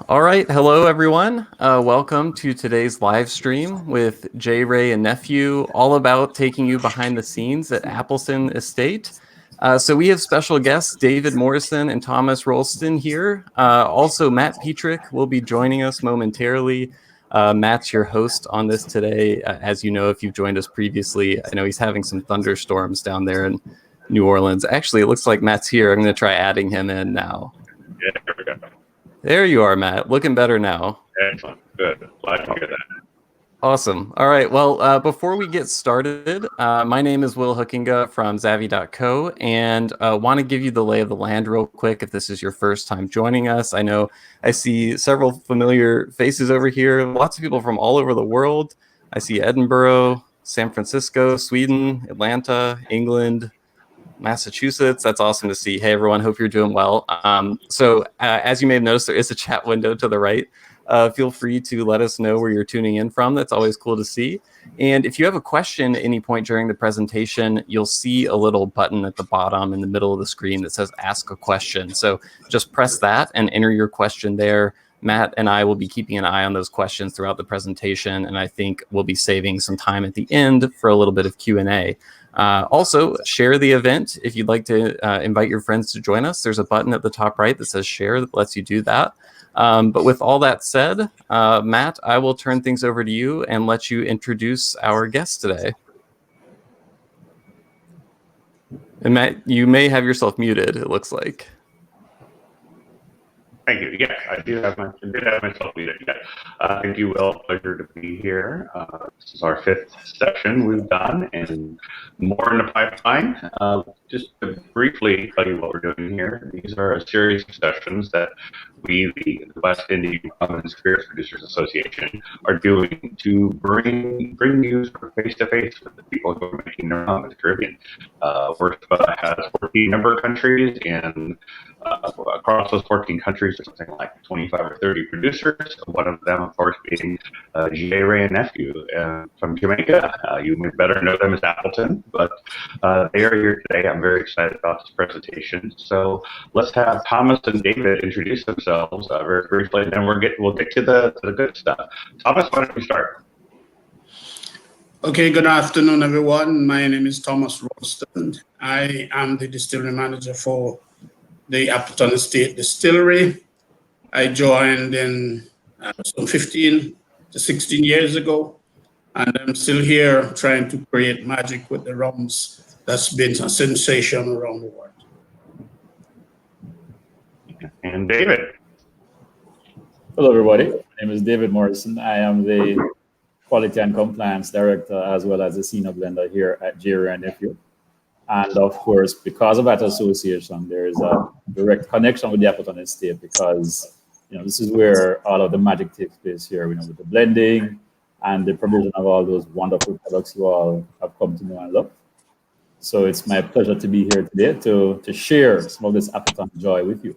All right, hello everyone. Welcome to today's live stream with Ray, and Nephew, all about taking you behind the scenes at Appleton Estate. So we have special guests David Morrison and Thomas Roulston here. Also, Matt Petrick will be joining us momentarily. Matt's your host on this today. As you know, if you've joined us previously, I know he's having some thunderstorms down there in New Orleans. Actually, it looks like Matt's here. I'm going to try adding him in now. Yeah, there we go. There you are, Matt. Looking better now. Excellent. Good. Glad to hear that. Awesome. All right. Well, before we get started, my name is Will Hookinga from Zavvy.co, and want to give you the lay of the land real quick if this is your first time joining us. I know I see several familiar faces over here, lots of people from all over the world. I see Edinburgh, San Francisco, Sweden, Atlanta, England, Massachusetts. That's awesome to see. Hey, everyone. Hope you're doing well. So as you may have noticed, there is a chat window to the right. Feel free to let us know where you're tuning in from. That's always cool to see. And if you have a question at any point during the presentation, you'll see a little button at the bottom in the middle of the screen that says Ask a Question. So just press that and enter your question there. Matt and I will be keeping an eye on those questions throughout the presentation, and I think we'll be saving some time at the end for a little bit of Q&A. Also, share the event. If you'd like to invite your friends to join us, there's a button at the top right that says share that lets you do that. But with all that said, Matt, I will turn things over to you and let you introduce our guest today. And Matt, you may have yourself muted, it looks like. Thank you. Yes, I did have myself muted. Yeah. Thank you, Will. Pleasure to be here. This is our 5th session we've done, and more in the pipeline. Just to briefly tell you what we're doing here. These are a series of sessions that we, the West Indian Rum and Spirits Producers Association, are doing to bring you face to face with the people who are making their rum in the Caribbean. WRSPA has 14 member countries, and across those 14 countries, there's something like 25 or 30 producers. One of them, of course, being Wray and Nephew from Jamaica. You may better know them as Appleton, but they are here today. I'm very excited about this presentation. So let's have Thomas and David introduce themselves very briefly, and then we'll get to the good stuff. Thomas, why don't we start? Okay, good afternoon, everyone. My name is Thomas Roulston. I am the distillery manager for the Appleton Estate Distillery. I joined in some 15 to 16 years ago, and I'm still here trying to create magic with the rums that's been a sensation around the world. And David. Hello, everybody. My name is David Morrison. I am the Quality and Compliance Director as well as the Senior Blender here at Wray and Nephew. And of course, because of that association, there is a direct connection with the Appleton Estate because, this is where all of the magic takes place here, with the blending and the provision of all those wonderful products you all have come to know and love. So it's my pleasure to be here today to share some of this Appleton joy with you.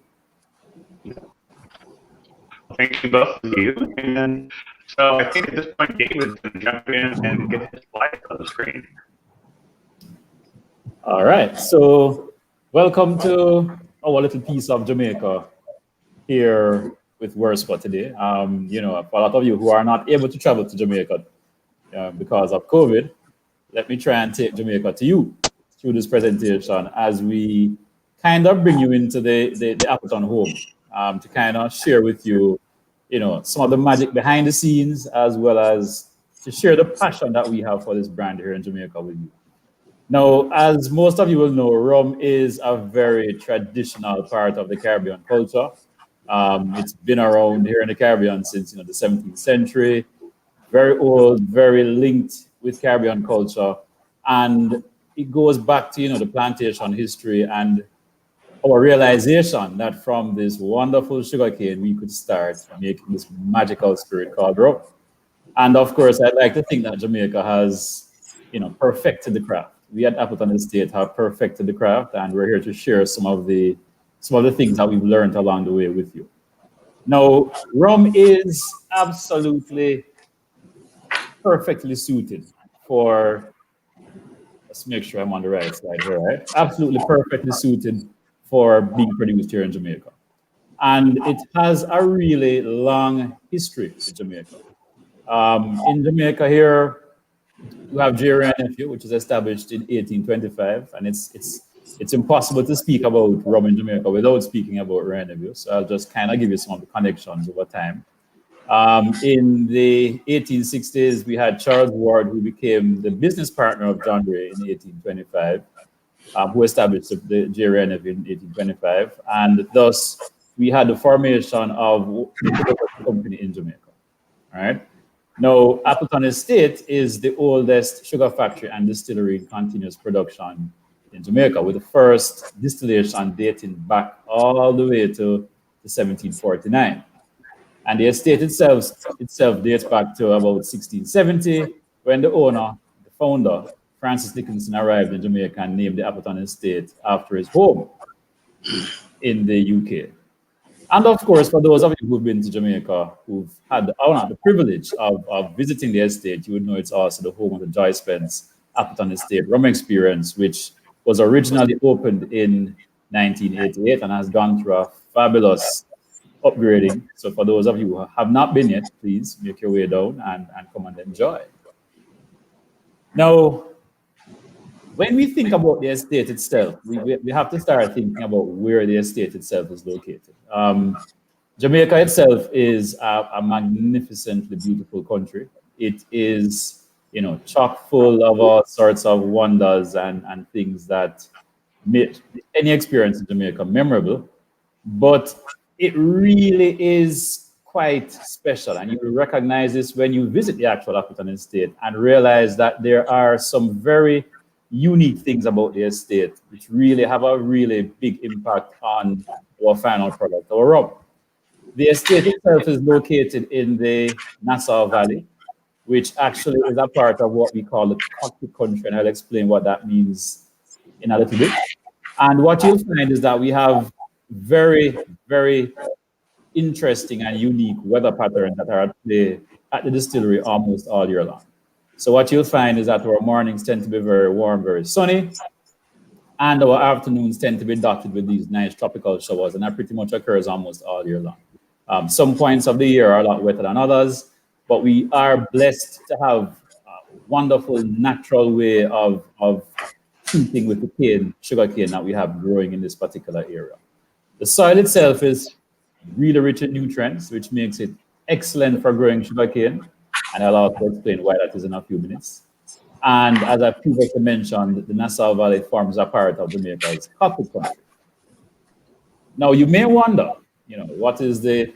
Thank you both of you. And so I think at this point, David's going to jump in and get his slide on the screen. All right, so welcome to our little piece of Jamaica here with WRSPA today. For a lot of you who are not able to travel to Jamaica because of COVID, let me try and take Jamaica to you through this presentation as we kind of bring you into the Appleton home to kind of share with you, some of the magic behind the scenes as well as to share the passion that we have for this brand here in Jamaica with you. Now, as most of you will know, rum is a very traditional part of the Caribbean culture. It's been around here in the Caribbean since the 17th century. Very old, very linked with Caribbean culture, and it goes back to the plantation history and our realization that from this wonderful sugarcane we could start making this magical spirit called rum. And of course, I'd like to think that Jamaica has perfected the craft. We at Appleton Estate have perfected the craft, and we're here to share some of the things that we've learned along the way with you. Now, rum is absolutely perfectly suited for, let's make sure I'm on the right slide here, right? Absolutely perfectly suited for being produced here in Jamaica. And it has a really long history in Jamaica. In Jamaica here, we have Wray and Nephew, which was established in 1825, and it's impossible to speak about rum in Jamaica without speaking about Wray and Nephew. So I'll just kind of give you some of the connections over time. In the 1860s, we had Charles Ward, who became the business partner of John Wray in 1825, who established the Wray and Nephew in 1825, and thus we had the formation of the company in Jamaica. All right. Now, Appleton Estate is the oldest sugar factory and distillery in continuous production in Jamaica, with the first distillation dating back all the way to 1749. And the estate itself dates back to about 1670, when the owner, the founder, Francis Dickinson, arrived in Jamaica and named the Appleton Estate after his home in the UK. And of course, for those of you who've been to Jamaica, who've had the honor, the privilege of visiting the estate, you would know it's also the home of the Joy Spence Appleton Estate Rum Experience, which was originally opened in 1988 and has gone through a fabulous upgrading. So for those of you who have not been yet, please make your way down and come and enjoy. Now, when we think about the estate itself, we have to start thinking about where the estate itself is located. Jamaica itself is a magnificently beautiful country. It is, chock full of all sorts of wonders and things that make any experience in Jamaica memorable. But it really is quite special, and you will recognize this when you visit the actual Appleton Estate and realize that there are some very unique things about the estate which really have a really big impact on our final product, our rum. The estate itself is located in the Nassau Valley, which actually is a part of what we call the cockpit country, and I'll explain what that means in a little bit. And what you'll find is that we have very, very interesting and unique weather patterns that are at play at the distillery almost all year long. So what you'll find is that our mornings tend to be very warm, very sunny, and our afternoons tend to be dotted with these nice tropical showers, and that pretty much occurs almost all year long. Some points of the year are a lot wetter than others, but we are blessed to have a wonderful natural way of treating with the sugar cane that we have growing in this particular area. The soil itself is really rich in nutrients, which makes it excellent for growing sugarcane, and I'll also explain why that is in a few minutes. And as I previously mentioned, the Nassau Valley forms a part of Jamaica's cockpit country. Now, you may wonder, what is the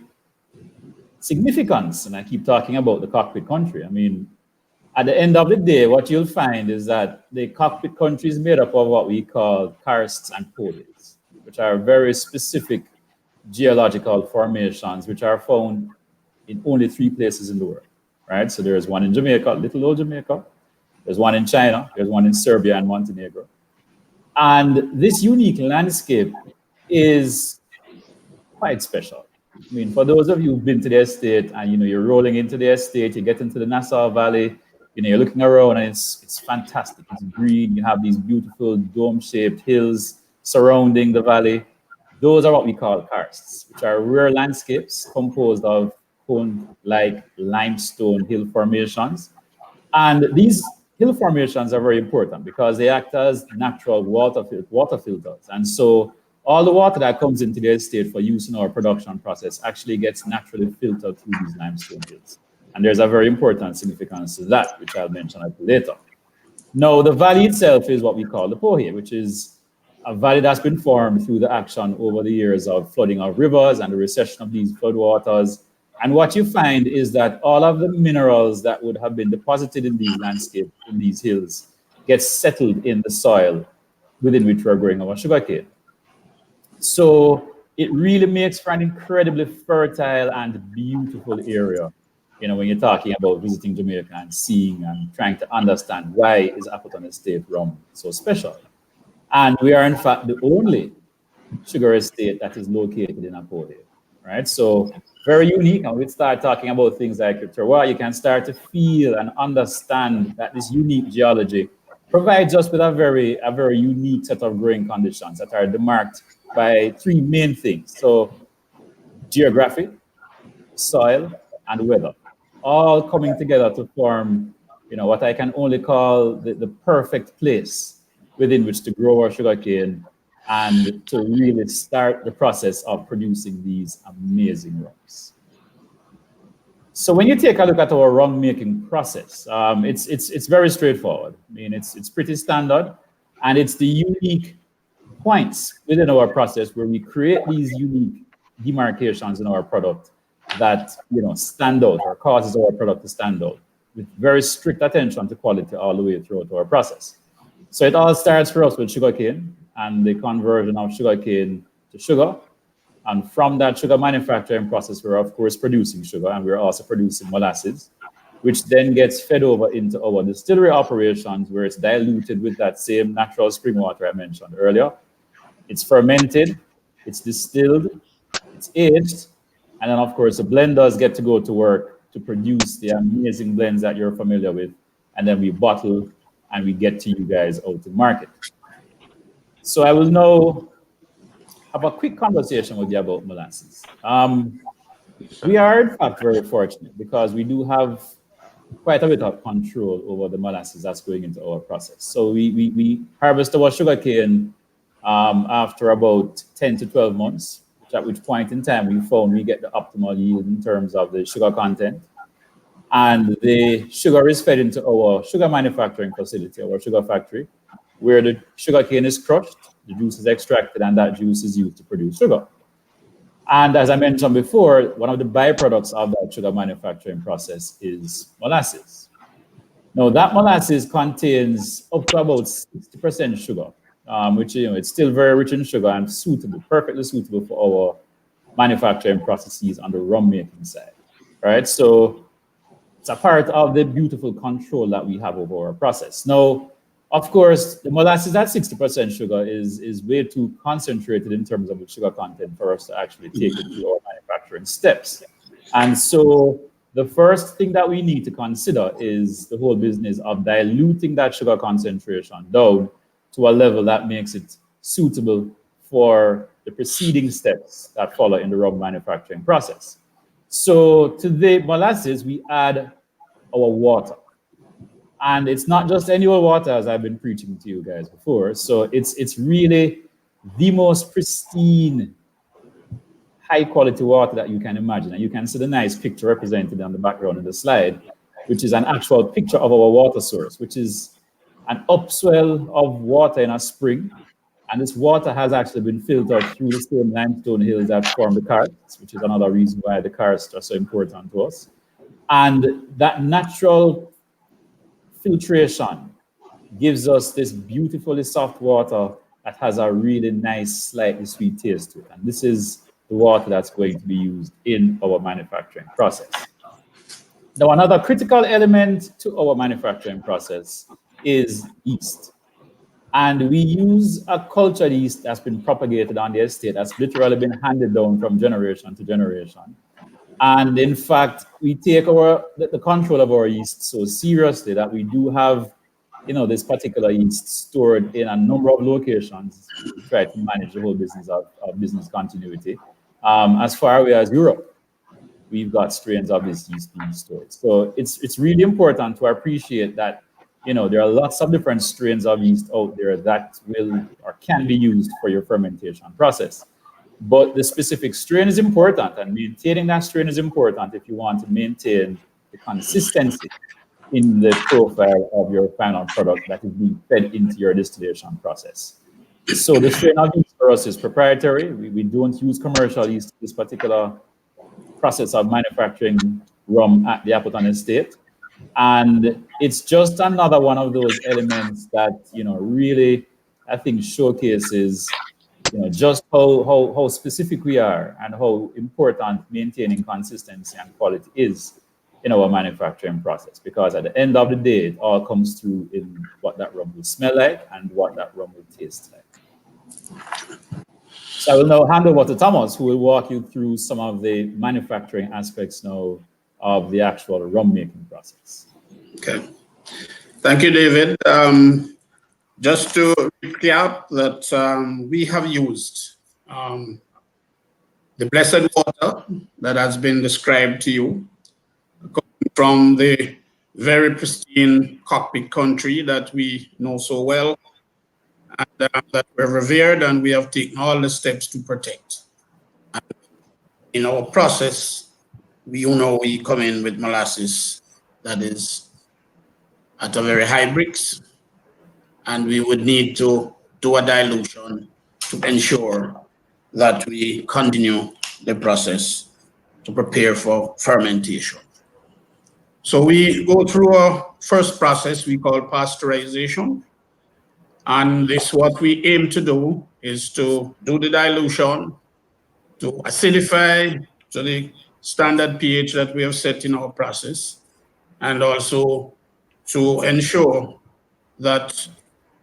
significance? And I keep talking about the cockpit country. I mean, at the end of the day, what you'll find is that the cockpit country is made up of what we call karsts and poles, which are very specific geological formations which are found in only 3 places in the world, right? So there's one in Jamaica, little old Jamaica, there's one in China, there's one in Serbia and Montenegro. And this unique landscape is quite special. I mean, for those of you who've been to the estate and you're rolling into the estate, you get into the Nassau Valley, you're looking around and it's fantastic. It's green, you have these beautiful dome-shaped hills surrounding the valley. Those are what we call karsts, which are rare landscapes composed of cone-like limestone hill formations. And these hill formations are very important because they act as natural water filters. And so all the water that comes into the estate for use in our production process actually gets naturally filtered through these limestone hills. And there's a very important significance to that, which I'll mention a little later. Now, the valley itself is what we call the Pohe, which is a valley that's been formed through the action over the years of flooding of rivers and the recession of these floodwaters. And what you find is that all of the minerals that would have been deposited in these landscapes, in these hills, get settled in the soil within which we're growing our sugarcane. So it really makes for an incredibly fertile and beautiful area, when you're talking about visiting Jamaica and seeing and trying to understand why is Appleton Estate rum so special. And we are, in fact, the only sugar estate that is located in Appleton, right? So very unique. And we start talking about things like your terroir, you can start to feel and understand that this unique geology provides us with a very unique set of growing conditions that are demarked by 3 main things. So geography, soil, and weather, all coming together to form, what I can only call the perfect place within which to grow our sugarcane and to really start the process of producing these amazing rums. So when you take a look at our rum making process, it's very straightforward. I mean, it's pretty standard, and it's the unique points within our process where we create these unique demarcations in our product that stand out or causes our product to stand out, with very strict attention to quality all the way throughout our process. So it all starts for us with sugarcane and the conversion of sugarcane to sugar. And from that sugar manufacturing process, we're of course producing sugar, and we're also producing molasses, which then gets fed over into our distillery operations, where it's diluted with that same natural spring water I mentioned earlier. It's fermented, it's distilled, it's aged, and then of course the blenders get to go to work to produce the amazing blends that you're familiar with, and then we bottle and we get to you guys out to market. So I will now have a quick conversation with you about molasses. We are in fact very fortunate because we do have quite a bit of control over the molasses that's going into our process. So we harvest our sugarcane after about 10 to 12 months, at which point in time we found we get the optimal yield in terms of the sugar content. And the sugar is fed into our sugar manufacturing facility, our sugar factory, where the sugarcane is crushed, the juice is extracted, and that juice is used to produce sugar. And as I mentioned before, one of the byproducts of that sugar manufacturing process is molasses. Now, that molasses contains up to about 60% sugar, which, it's still very rich in sugar and suitable, perfectly suitable for our manufacturing processes on the rum making side, right? So it's a part of the beautiful control that we have over our process. Now, of course, the molasses at 60% sugar is way too concentrated in terms of the sugar content for us to actually take it through our manufacturing steps. And so the first thing that we need to consider is the whole business of diluting that sugar concentration down to a level that makes it suitable for the preceding steps that follow in the rum manufacturing process. So to the molasses, we add our water. And it's not just any old water, as I've been preaching to you guys before. So it's really the most pristine, high quality water that you can imagine. And you can see the nice picture represented on the background in the slide, which is an actual picture of our water source, which is an upswell of water in a spring. And this water has actually been filtered through the same limestone hills that form the karsts, which is another reason why the karsts are so important to us. And that natural filtration gives us this beautifully soft water that has a really nice, slightly sweet taste to it. And this is the water that's going to be used in our manufacturing process. Now, another critical element to our manufacturing process is yeast. And we use a cultured yeast that's been propagated on the estate, that's literally been handed down from generation to generation. And in fact, we take the control of our yeast so seriously that we do have, this particular yeast stored in a number of locations to try to manage the whole business of business continuity. As far away as Europe, we've got strains of this yeast being stored. So it's really important to appreciate that, there are lots of different strains of yeast out there that will or can be used for your fermentation process. But the specific strain is important, and maintaining that strain is important if you want to maintain the consistency in the profile of your final product that is being fed into your distillation process. So the strain of yeast for us is proprietary. We don't use commercial yeast in this particular process of manufacturing rum at the Appleton estate. And it's just another one of those elements that, really, I think, showcases just how specific we are and how important maintaining consistency and quality is in our manufacturing process. Because at the end of the day, it all comes through in what that rum will smell like and what that rum will taste like. So I will now hand over to Thomas, who will walk you through some of the manufacturing aspects now of the actual rum making process. Okay. Thank you, David. Just to recap that we have used the blessed water that has been described to you, coming from the very pristine cockpit country that we know so well, and that we're revered, and we have taken all the steps to protect. And in our process, we come in with molasses that is at a very high brix, and we would need to do a dilution to ensure that we continue the process to prepare for fermentation. So we go through a first process we call pasteurization. And this, what we aim to do is to do the dilution, to acidify to the standard pH that we have set in our process, and also to ensure that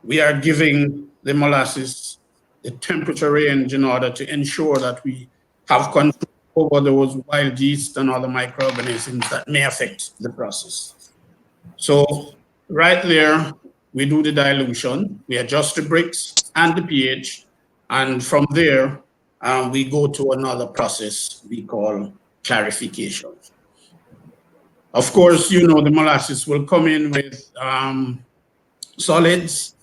we are giving the molasses the temperature range in order to ensure that we have control over those wild yeast and other microorganisms that may affect the process. So right there, we do the dilution, we adjust the brix and the pH, and from there, we go to another process we call clarification. Of course, the molasses will come in with solids,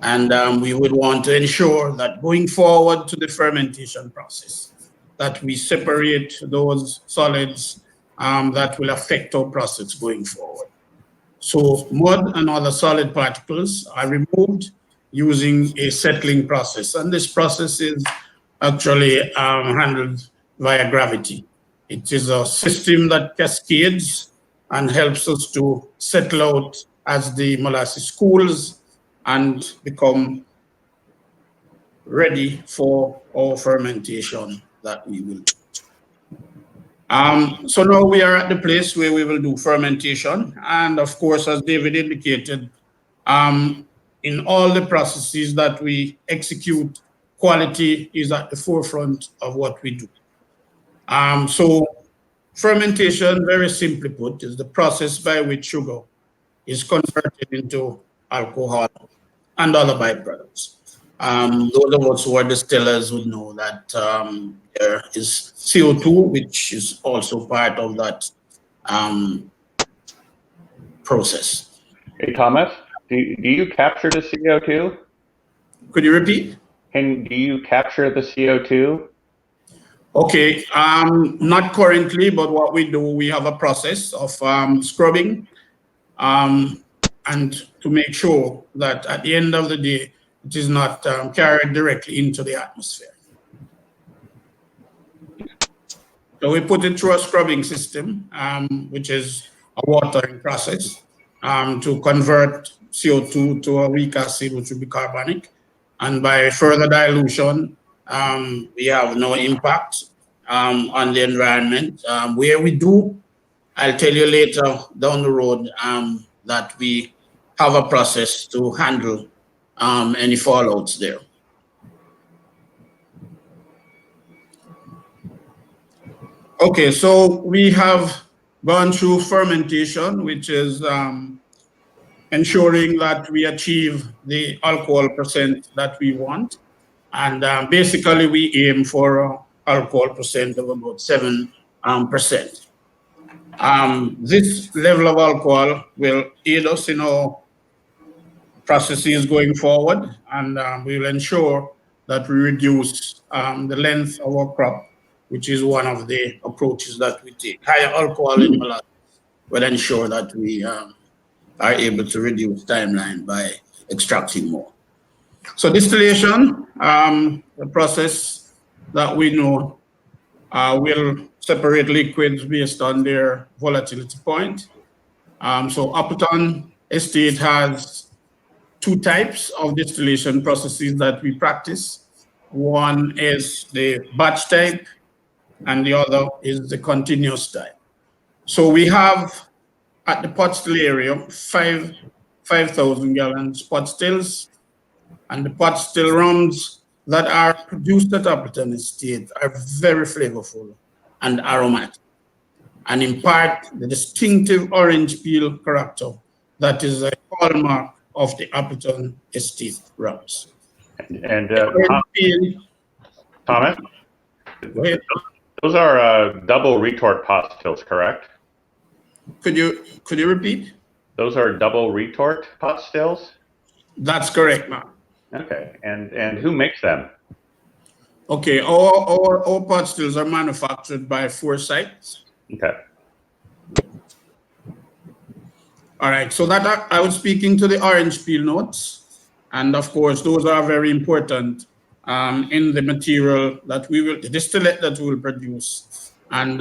and we would want to ensure that going forward to the fermentation process, that we separate those solids that will affect our process going forward. So mud and other solid particles are removed using a settling process, and this process is actually handled via gravity. It is a system that cascades and helps us to settle out as the molasses cools and become ready for our fermentation that we will do. So now we are at the place where we will do fermentation. And of course, as David indicated, in all the processes that we execute, quality is at the forefront of what we do. So fermentation, very simply put, is the process by which sugar is converted into alcohol and other byproducts. Those of us who are distillers would know that there is CO2, which is also part of that process. Hey, Thomas, do you capture the CO2? Could you repeat? Do you capture the CO2? Okay, not currently, but what we do, we have a process of scrubbing and to make sure that at the end of the day, it is not carried directly into the atmosphere. So we put it through a scrubbing system, which is a watering process to convert CO2 to a weak acid, which will be carbonic. And by further dilution, we have no impact on the environment. Where we do, I'll tell you later down the road that we have a process to handle any fallouts there. Okay, so we have gone through fermentation, which is ensuring that we achieve the alcohol percent that we want. And basically, we aim for alcohol percent of about 7%. This level of alcohol will aid us in our processes going forward, and we will ensure that we reduce the length of our crop, which is one of the approaches that we take. Higher alcohol in molasses will ensure that we are able to reduce timeline by extracting more. So distillation, the process that we know will separate liquids based on their volatility point. So Appleton Estate has two types of distillation processes that we practice. One is the batch type, and the other is the continuous type. So we have at the pot still area 5,000 gallons pot stills, and the pot still rums that are produced at Appleton Estate are very flavorful and aromatic, and impart the distinctive orange peel character that is a hallmark of the Appleton Estate rums. And Thomas, go ahead. Those are double retort pot stills, correct? Could you repeat? Those are double retort pot stills? That's correct, ma'am. Okay, and who makes them? Okay, our pot stills are manufactured by 4 sites. Okay. All right, so that I was speaking to the orange peel notes, and of course, those are very important in the material that the distillate that we will produce and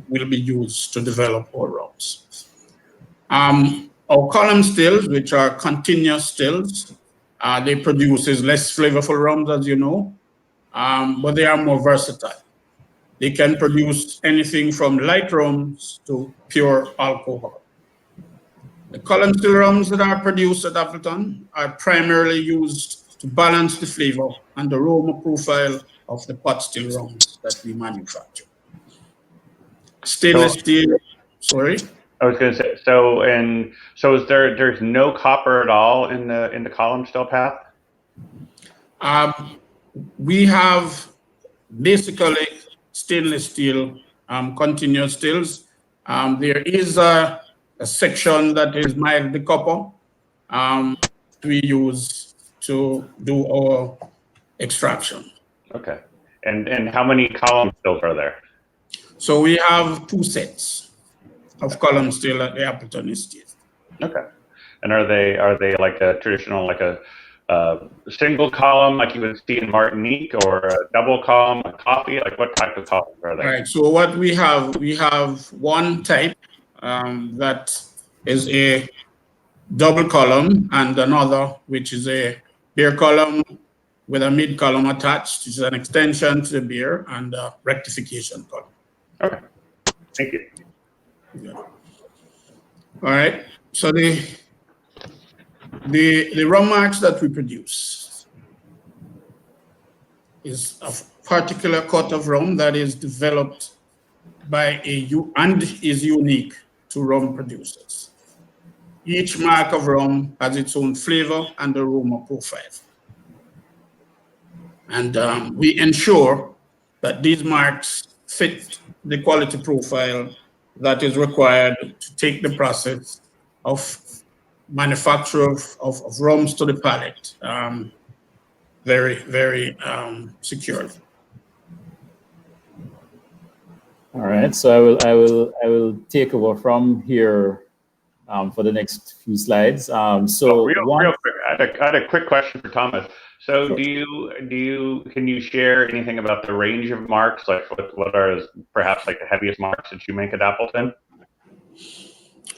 will be used to develop our rums. Our column stills, which are continuous stills, they produces less flavorful rums, as you know, but they are more versatile. They can produce anything from light rums to pure alcohol. The column still rums that are produced at Appleton are primarily used to balance the flavor and the aroma profile of the pot still rums that we manufacture. Stainless steel, sorry? I was going to say, so is there's no copper at all in the column still path? We have basically stainless steel continuous stills. There is a section that is mildly copper we use to do our extraction. Okay. And how many column stills are there? So we have 2 sets of column still at the Appleton estate. Okay. And are they like a traditional, like a single column like you would see in Martinique, or a double column, a coffee? Like what type of columns are they? Right. So what we have one type that is a double column, and another which is a beer column with a mid column attached, which is an extension to the beer, and a rectification column. Okay. Thank you. Yeah. All right. So the rum marks that we produce is a particular cut of rum that is developed by and is unique to rum producers. Each mark of rum has its own flavor and aroma profile. And we ensure that these marks fit the quality profile that is required to take the process of manufacture of rums to the palate very, very securely. All right, so I will take over from here for the next few slides. Real quick, I had a quick question for Thomas. So Sure. Can you share anything about the range of marks? Like what are perhaps like the heaviest marks that you make at Appleton?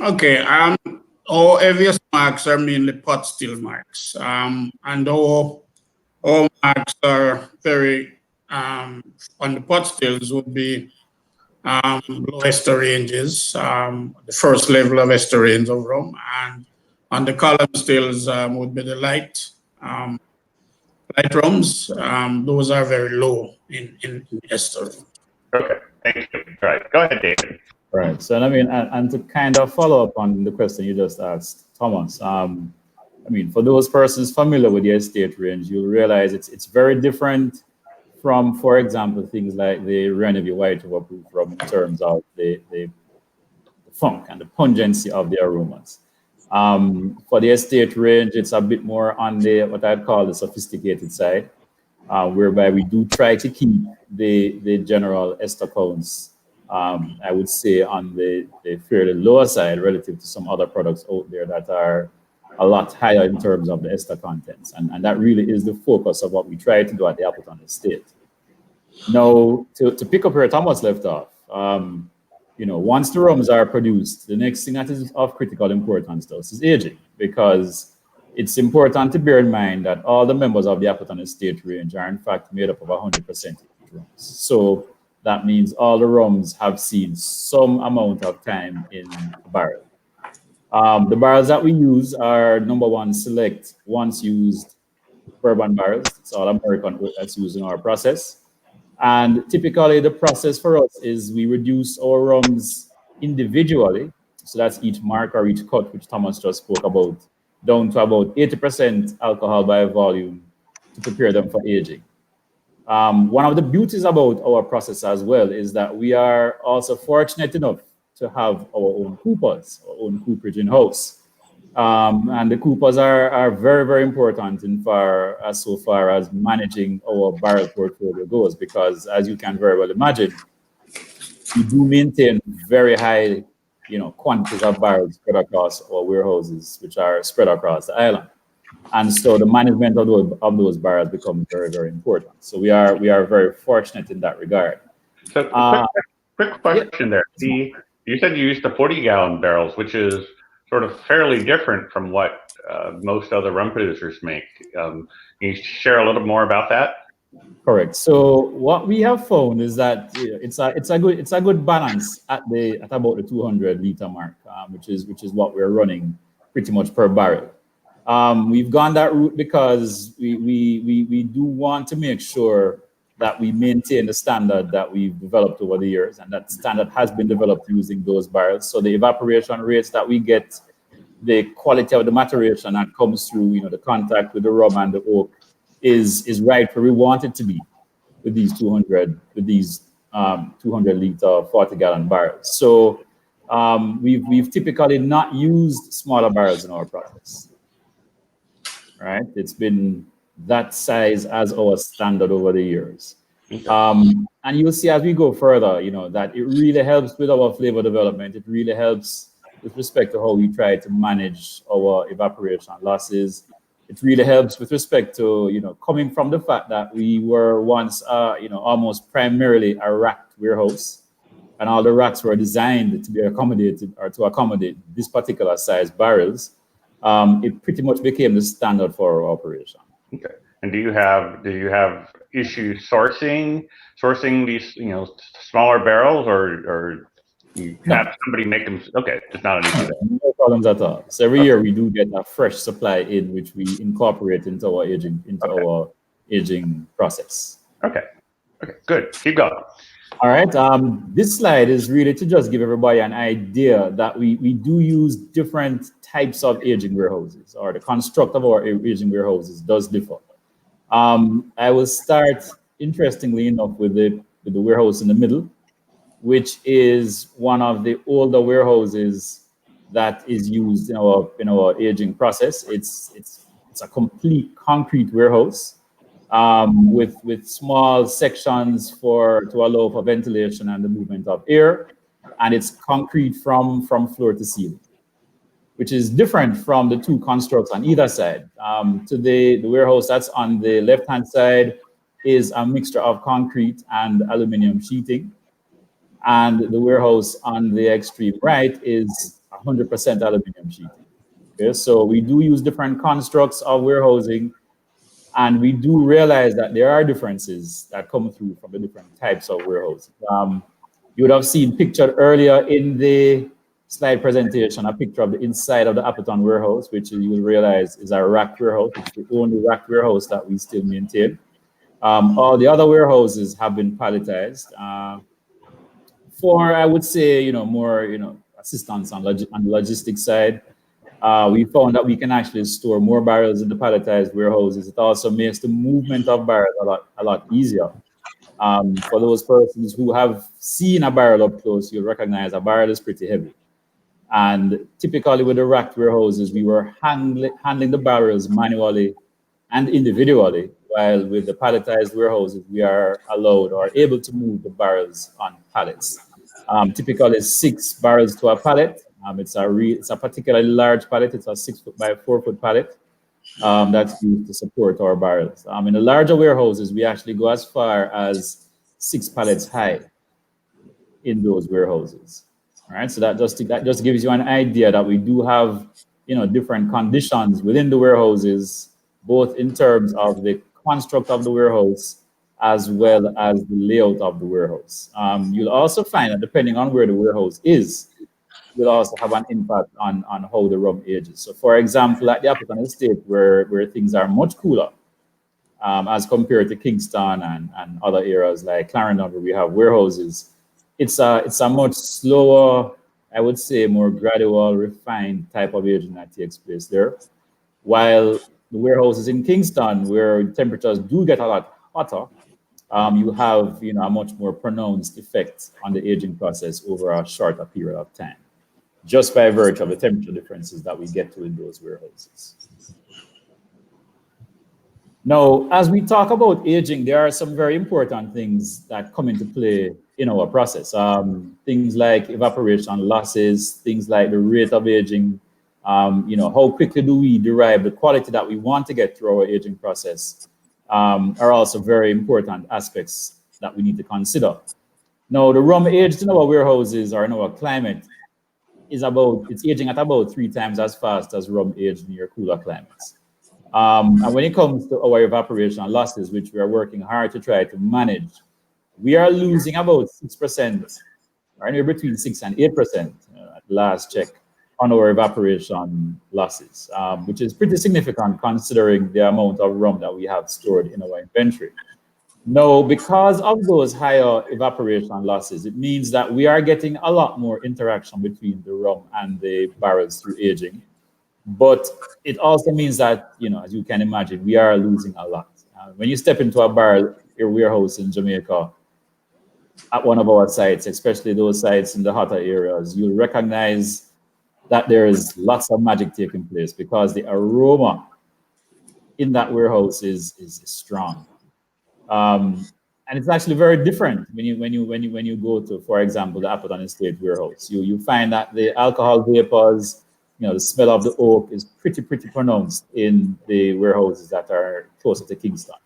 Okay, our heaviest marks are mainly pot still marks, and our marks are very on the pot stills would be low ester ranges, the first level of ester range of rum, and on the column stills would be the light rums. Those are very low in ester. Okay, thank you. All right, go ahead, David. Right. So I mean, and to kind of follow up on the question you just asked, Thomas. I mean, for those persons familiar with the estate range, you'll realize it's very different from, for example, things like the Nephew white overproof rum in terms of the funk and the pungency of the aromas. For the estate range, it's a bit more on the what I'd call the sophisticated side, whereby we do try to keep the general ester counts, I would say, on the fairly lower side relative to some other products out there that are a lot higher in terms of the ester contents. And that really is the focus of what we try to do at the Appleton estate. Now, to pick up where Thomas left off, once the rums are produced, the next thing that is of critical importance to us is aging, because it's important to bear in mind that all the members of the Appleton estate range are in fact made up of 100% rums. So that means all the rums have seen some amount of time in a barrel. The barrels that we use are number one, select once used bourbon barrels. It's all American oak that's used in our process. And typically the process for us is we reduce our rums individually. So that's each mark or each cut, which Thomas just spoke about, down to about 80% alcohol by volume to prepare them for aging. One of the beauties about our process as well is that we are also fortunate enough to have our own coopers, our own cooperage in-house. And the coopers are very, very important so far as managing our barrel portfolio goes, because as you can very well imagine, we do maintain very high, quantities of barrels spread across our warehouses, which are spread across the island. And so the management of those barrels becomes very, very important. So we are very fortunate in that regard. So quick question there. You said you used the 40-gallon barrels, which is sort of fairly different from what most other rum producers make. Can you share a little more about that? Correct. So what we have found is that it's a good balance at about the 200-liter mark, which is what we're running pretty much per barrel. We've gone that route because we do want to make sure that we maintain the standard that we've developed over the years, and that standard has been developed using those barrels. So the evaporation rates that we get, the quality of the maturation that comes through, the contact with the rum and the oak is right where we want it to be with these 200-liter 40-gallon barrels. So we've typically not used smaller barrels in our process. Right, it's been that size as our standard over the years. And you'll see as we go further, that it really helps with our flavor development. It really helps with respect to how we try to manage our evaporation losses. It really helps with respect to, coming from the fact that we were once, almost primarily a racked warehouse, and all the racks were designed to be accommodated or to accommodate this particular size barrels. It pretty much became the standard for our operation. Okay. And do you have issues sourcing these smaller barrels, or you have somebody make them? Okay, it's not an issue. No problems at all. So every year we do get a fresh supply in, which we incorporate into our aging process. Okay, good. Keep going. All right. This slide is really to just give everybody an idea that we do use different types of aging warehouses, or the construct of our aging warehouses does differ. I will start, interestingly enough, with the warehouse in the middle, which is one of the older warehouses that is used in our aging process. It's a complete concrete warehouse. With small sections to allow for ventilation and the movement of air, and it's concrete from floor to ceiling, which is different from the two constructs on either side. The warehouse that's on the left-hand side is a mixture of concrete and aluminum sheeting, and the warehouse on the extreme right is 100% aluminum sheeting. Okay, so we do use different constructs of warehousing. And we do realize that there are differences that come through from the different types of warehouses. You would have seen pictured earlier in the slide presentation a picture of the inside of the Appleton warehouse, which you will realize is a rack warehouse. It's the only rack warehouse that we still maintain. All the other warehouses have been palletized for, I would say, more, assistance on the logistics side. We found that we can actually store more barrels in the palletized warehouses. It also makes the movement of barrels a lot easier. For those persons who have seen a barrel up close, you'll recognize a barrel is pretty heavy. And typically with the racked warehouses, we were handling the barrels manually and individually, while with the palletized warehouses, we are allowed or able to move the barrels on pallets. Typically 6 barrels to a pallet. It's a particularly large pallet. It's a 6-foot by 4-foot pallet that's used to support our barrels. In the larger warehouses, we actually go as far as 6 pallets high in those warehouses. All right, so that just gives you an idea that we do have different conditions within the warehouses, both in terms of the construct of the warehouse as well as the layout of the warehouse. You'll also find that depending on where the warehouse is, will also have an impact on how the rum ages. So for example, at the Appleton estate, where things are much cooler as compared to Kingston and other areas like Clarendon, where we have warehouses, it's a much slower, I would say, more gradual, refined type of aging that takes place there. While the warehouses in Kingston, where temperatures do get a lot hotter, you have a much more pronounced effect on the aging process over a shorter period of time, just by virtue of the temperature differences that we get to in those warehouses. Now, as we talk about aging, there are some very important things that come into play in our process. Things like evaporation losses, things like the rate of aging, how quickly do we derive the quality that we want to get through our aging process, are also very important aspects that we need to consider. Now, the rum aged in our warehouses or in our climate it's aging at about 3 times as fast as rum aged in your cooler climates. And when it comes to our evaporation losses, which we are working hard to try to manage, we are losing about 6%, or anywhere between 6 and 8% at last check on our evaporation losses, which is pretty significant considering the amount of rum that we have stored in our inventory. Now, because of those higher evaporation losses, it means that we are getting a lot more interaction between the rum and the barrels through aging. But it also means that, as you can imagine, we are losing a lot. When you step into a warehouse in Jamaica, at one of our sites, especially those sites in the hotter areas, you'll recognize that there is lots of magic taking place because the aroma in that warehouse is strong. And it's actually very different when you go to, for example, the Appleton Estate warehouse. You find that the alcohol vapors, the smell of the oak is pretty pronounced in the warehouses that are closer to Kingston.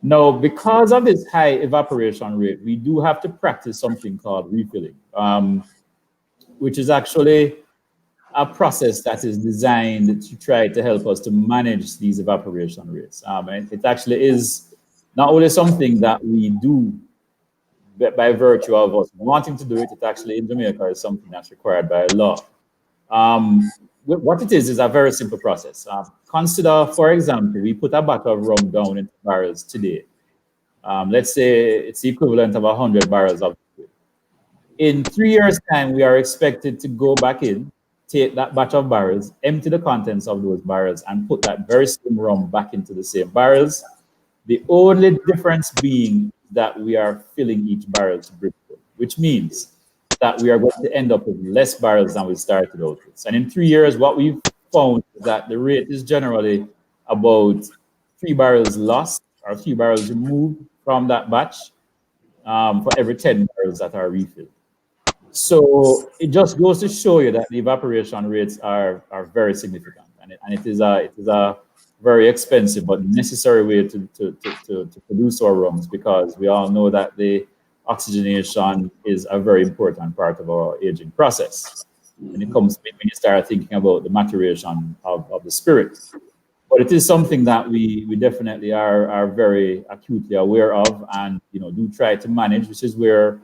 Now, because of this high evaporation rate, we do have to practice something called refilling, which is actually a process that is designed to try to help us to manage these evaporation rates. And it actually is not only something that we do by virtue of us wanting to do it, it actually in Jamaica is something that's required by law. What it is a very simple process. Consider, for example, we put a bottle of rum down into barrels today. Let's say it's the equivalent of 100 barrels of liquid. In 3 years' time, we are expected to go back in, take that batch of barrels, empty the contents of those barrels, and put that very same rum back into the same barrels. The only difference being that we are filling each barrel to brim, which means that we are going to end up with less barrels than we started out with. And in 3 years, what we've found is that the rate is generally about 3 barrels lost or 3 barrels removed from that batch for every 10 barrels that are refilled. So it just goes to show you that the evaporation rates are very significant, and it is a very expensive but necessary way to produce our rums, because we all know that the oxygenation is a very important part of our aging process when it comes when you start thinking about the maturation of the spirit. But it is something that we definitely are very acutely aware of, and do try to manage, which is where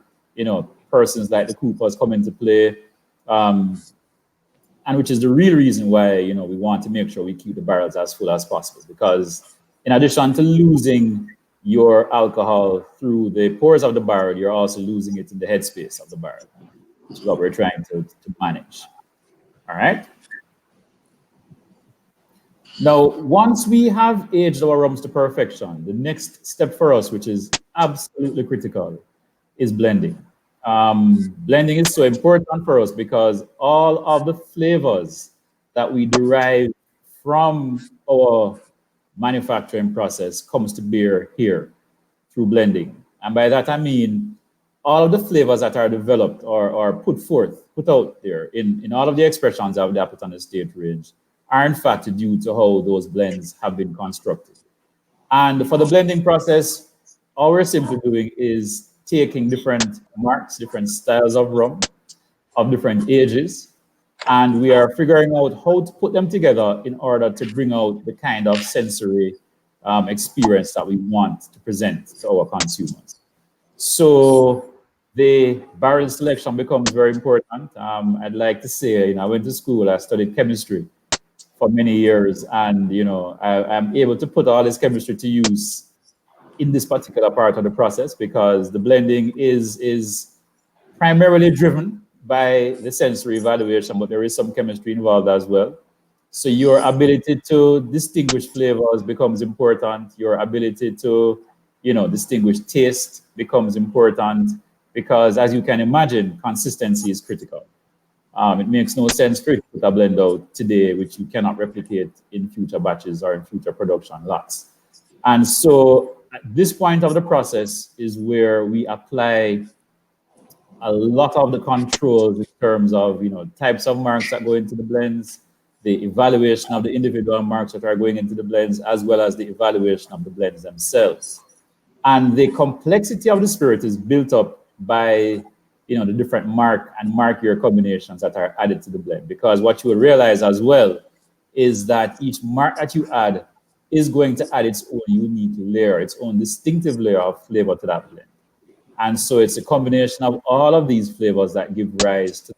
persons like the Coopers come into play, and which is the real reason why we want to make sure we keep the barrels as full as possible, because in addition to losing your alcohol through the pores of the barrel, you're also losing it in the headspace of the barrel, which is what we're trying to manage. All right. Now, once we have aged our rums to perfection, the next step for us, which is absolutely critical, is blending. Blending is so important for us because all of the flavors that we derive from our manufacturing process comes to bear here through blending. And by that I mean all of the flavors that are developed or put out there in all of the expressions of the Appleton Estate range are in fact due to how those blends have been constructed. And for the blending process, all we're simply doing is taking different marks, different styles of rum, of different ages, and we are figuring out how to put them together in order to bring out the kind of sensory experience that we want to present to our consumers. So the barrel selection becomes very important. I'd like to say, I went to school, I studied chemistry for many years, and I'm able to put all this chemistry to use in this particular part of the process, because the blending is primarily driven by the sensory evaluation, but there is some chemistry involved as well. So your ability to distinguish flavors becomes important. Your ability to, distinguished taste becomes important, because as you can imagine, consistency is critical. It makes no sense for you to put a blend out today which you cannot replicate in future batches or in future production lots. And so at this point of the process is where we apply a lot of the controls in terms of types of marks that go into the blends, the evaluation of the individual marks that are going into the blends, as well as the evaluation of the blends themselves. And the complexity of the spirit is built up by the different mark and mark year combinations that are added to the blend. Because what you will realize as well is that each mark that you add is going to add its own unique layer, its own distinctive layer of flavor to that blend. And so it's a combination of all of these flavors that give rise to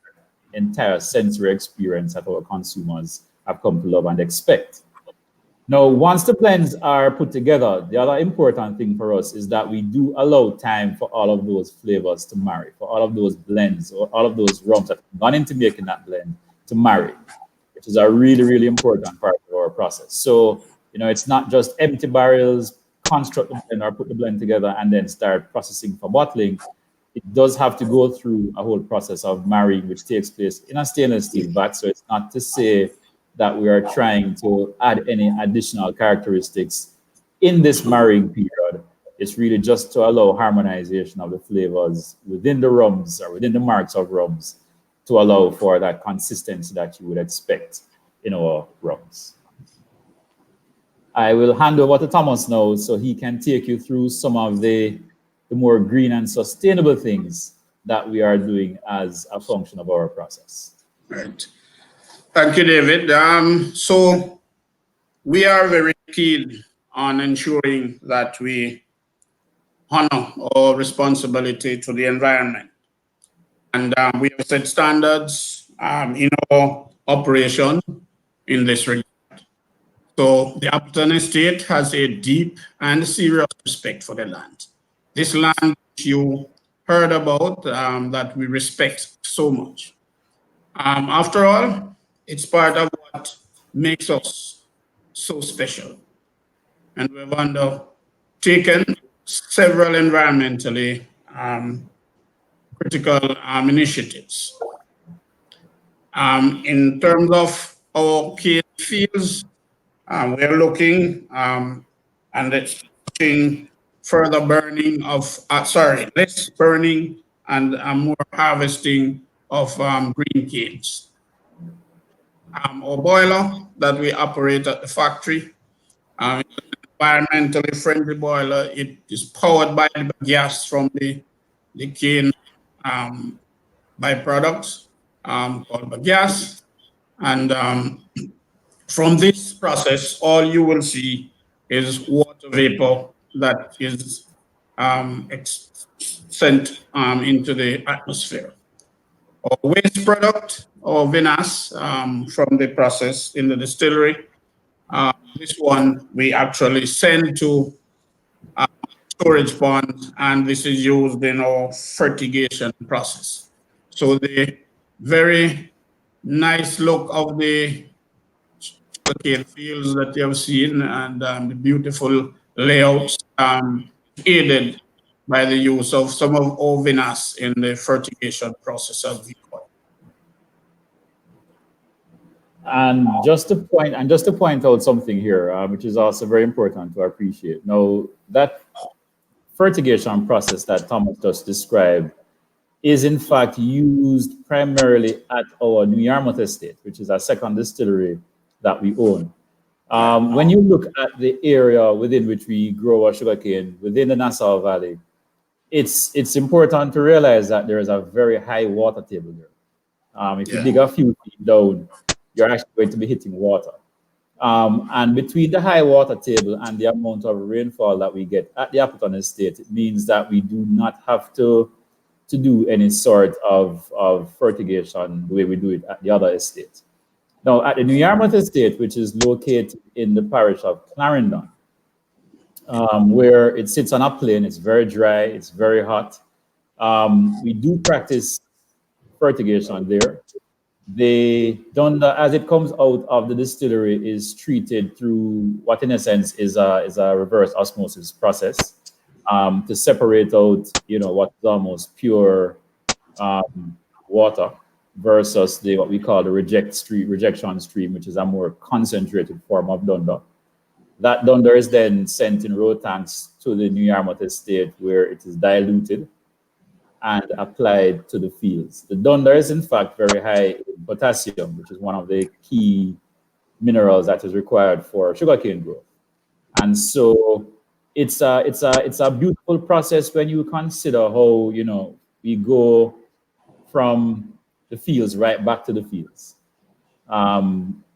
the entire sensory experience that our consumers have come to love and expect. Now, once the blends are put together, the other important thing for us is that we do allow time for all of those flavors to marry, for all of those blends, or all of those rums that have gone into making that blend to marry, which is a really, really important part of our process. So, it's not just empty barrels, construct the blend or put the blend together and then start processing for bottling. It does have to go through a whole process of marrying, which takes place in a stainless steel vat. So it's not to say that we are trying to add any additional characteristics in this marrying period. It's really just to allow harmonization of the flavors within the rums or within the marks of rums to allow for that consistency that you would expect in our rums. I will hand over to Thomas now so he can take you through some of the more green and sustainable things that we are doing as a function of our process. Right. Thank you, David. So we are very keen on ensuring that we honor our responsibility to the environment. And we have set standards in our operation in this regard. So the Appleton estate has a deep and serious respect for the land. This land you heard about that we respect so much. After all, it's part of what makes us so special. And we've undertaken several environmentally critical initiatives. In terms of our key fields, we are looking and expecting further burning of, less burning and more harvesting of green canes. Our boiler that we operate at the factory, environmentally friendly boiler. It is powered by the gas from the cane byproducts called gas. And from this process, all you will see is water vapor that is sent into the atmosphere. Our waste product, or vinasse, from the process in the distillery, this one we actually send to storage ponds, and this is used in our fertigation process. So the very nice look of the sugarcane fields that you have seen and the beautiful layouts aided by the use of some of our vinasse in the fertigation process as we call it. And just to point out something here, which is also very important to appreciate. Now, that fertigation process that Thomas just described is in fact used primarily at our New Yarmouth estate, which is our second distillery that we own. When you look at the area within which we grow our sugarcane within the Nassau Valley, it's important to realize that there is a very high water table there. If you dig a few feet down, you're actually going to be hitting water. And between the high water table and the amount of rainfall that we get at the Appleton estate, it means that we do not have to do any sort of fertigation the way we do it at the other estate. Now, at the New Yarmouth estate, which is located in the parish of Clarendon, where it sits on a plain, it's very dry, it's very hot. We do practice fertigation there. The dunder, as it comes out of the distillery, is treated through what in a sense is a reverse osmosis process. to separate out, what's almost pure water versus what we call the rejection stream, which is a more concentrated form of dunder. That dunder is then sent in road tanks to the New Yarmouth estate, where it is diluted and applied to the fields. The dunder is in fact very high in potassium, which is one of the key minerals that is required for sugarcane growth. And so it's a beautiful process when you consider how, we go from the fields right back to the fields,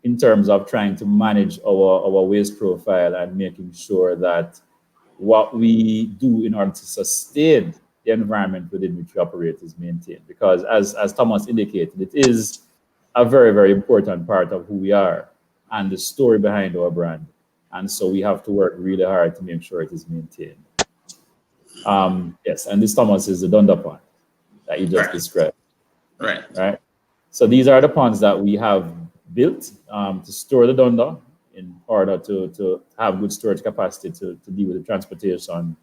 in terms of trying to manage our waste profile and making sure that what we do in order to sustain the environment within which we operate is maintained. Because as Thomas indicated, it is a very, very important part of who we are and the story behind our brand. And so we have to work really hard to make sure it is maintained. Yes, and this, Thomas, is the dunder pond that you just described. Right. So these are the ponds that we have built to store the dunder in order to have good storage capacity to deal with the transportation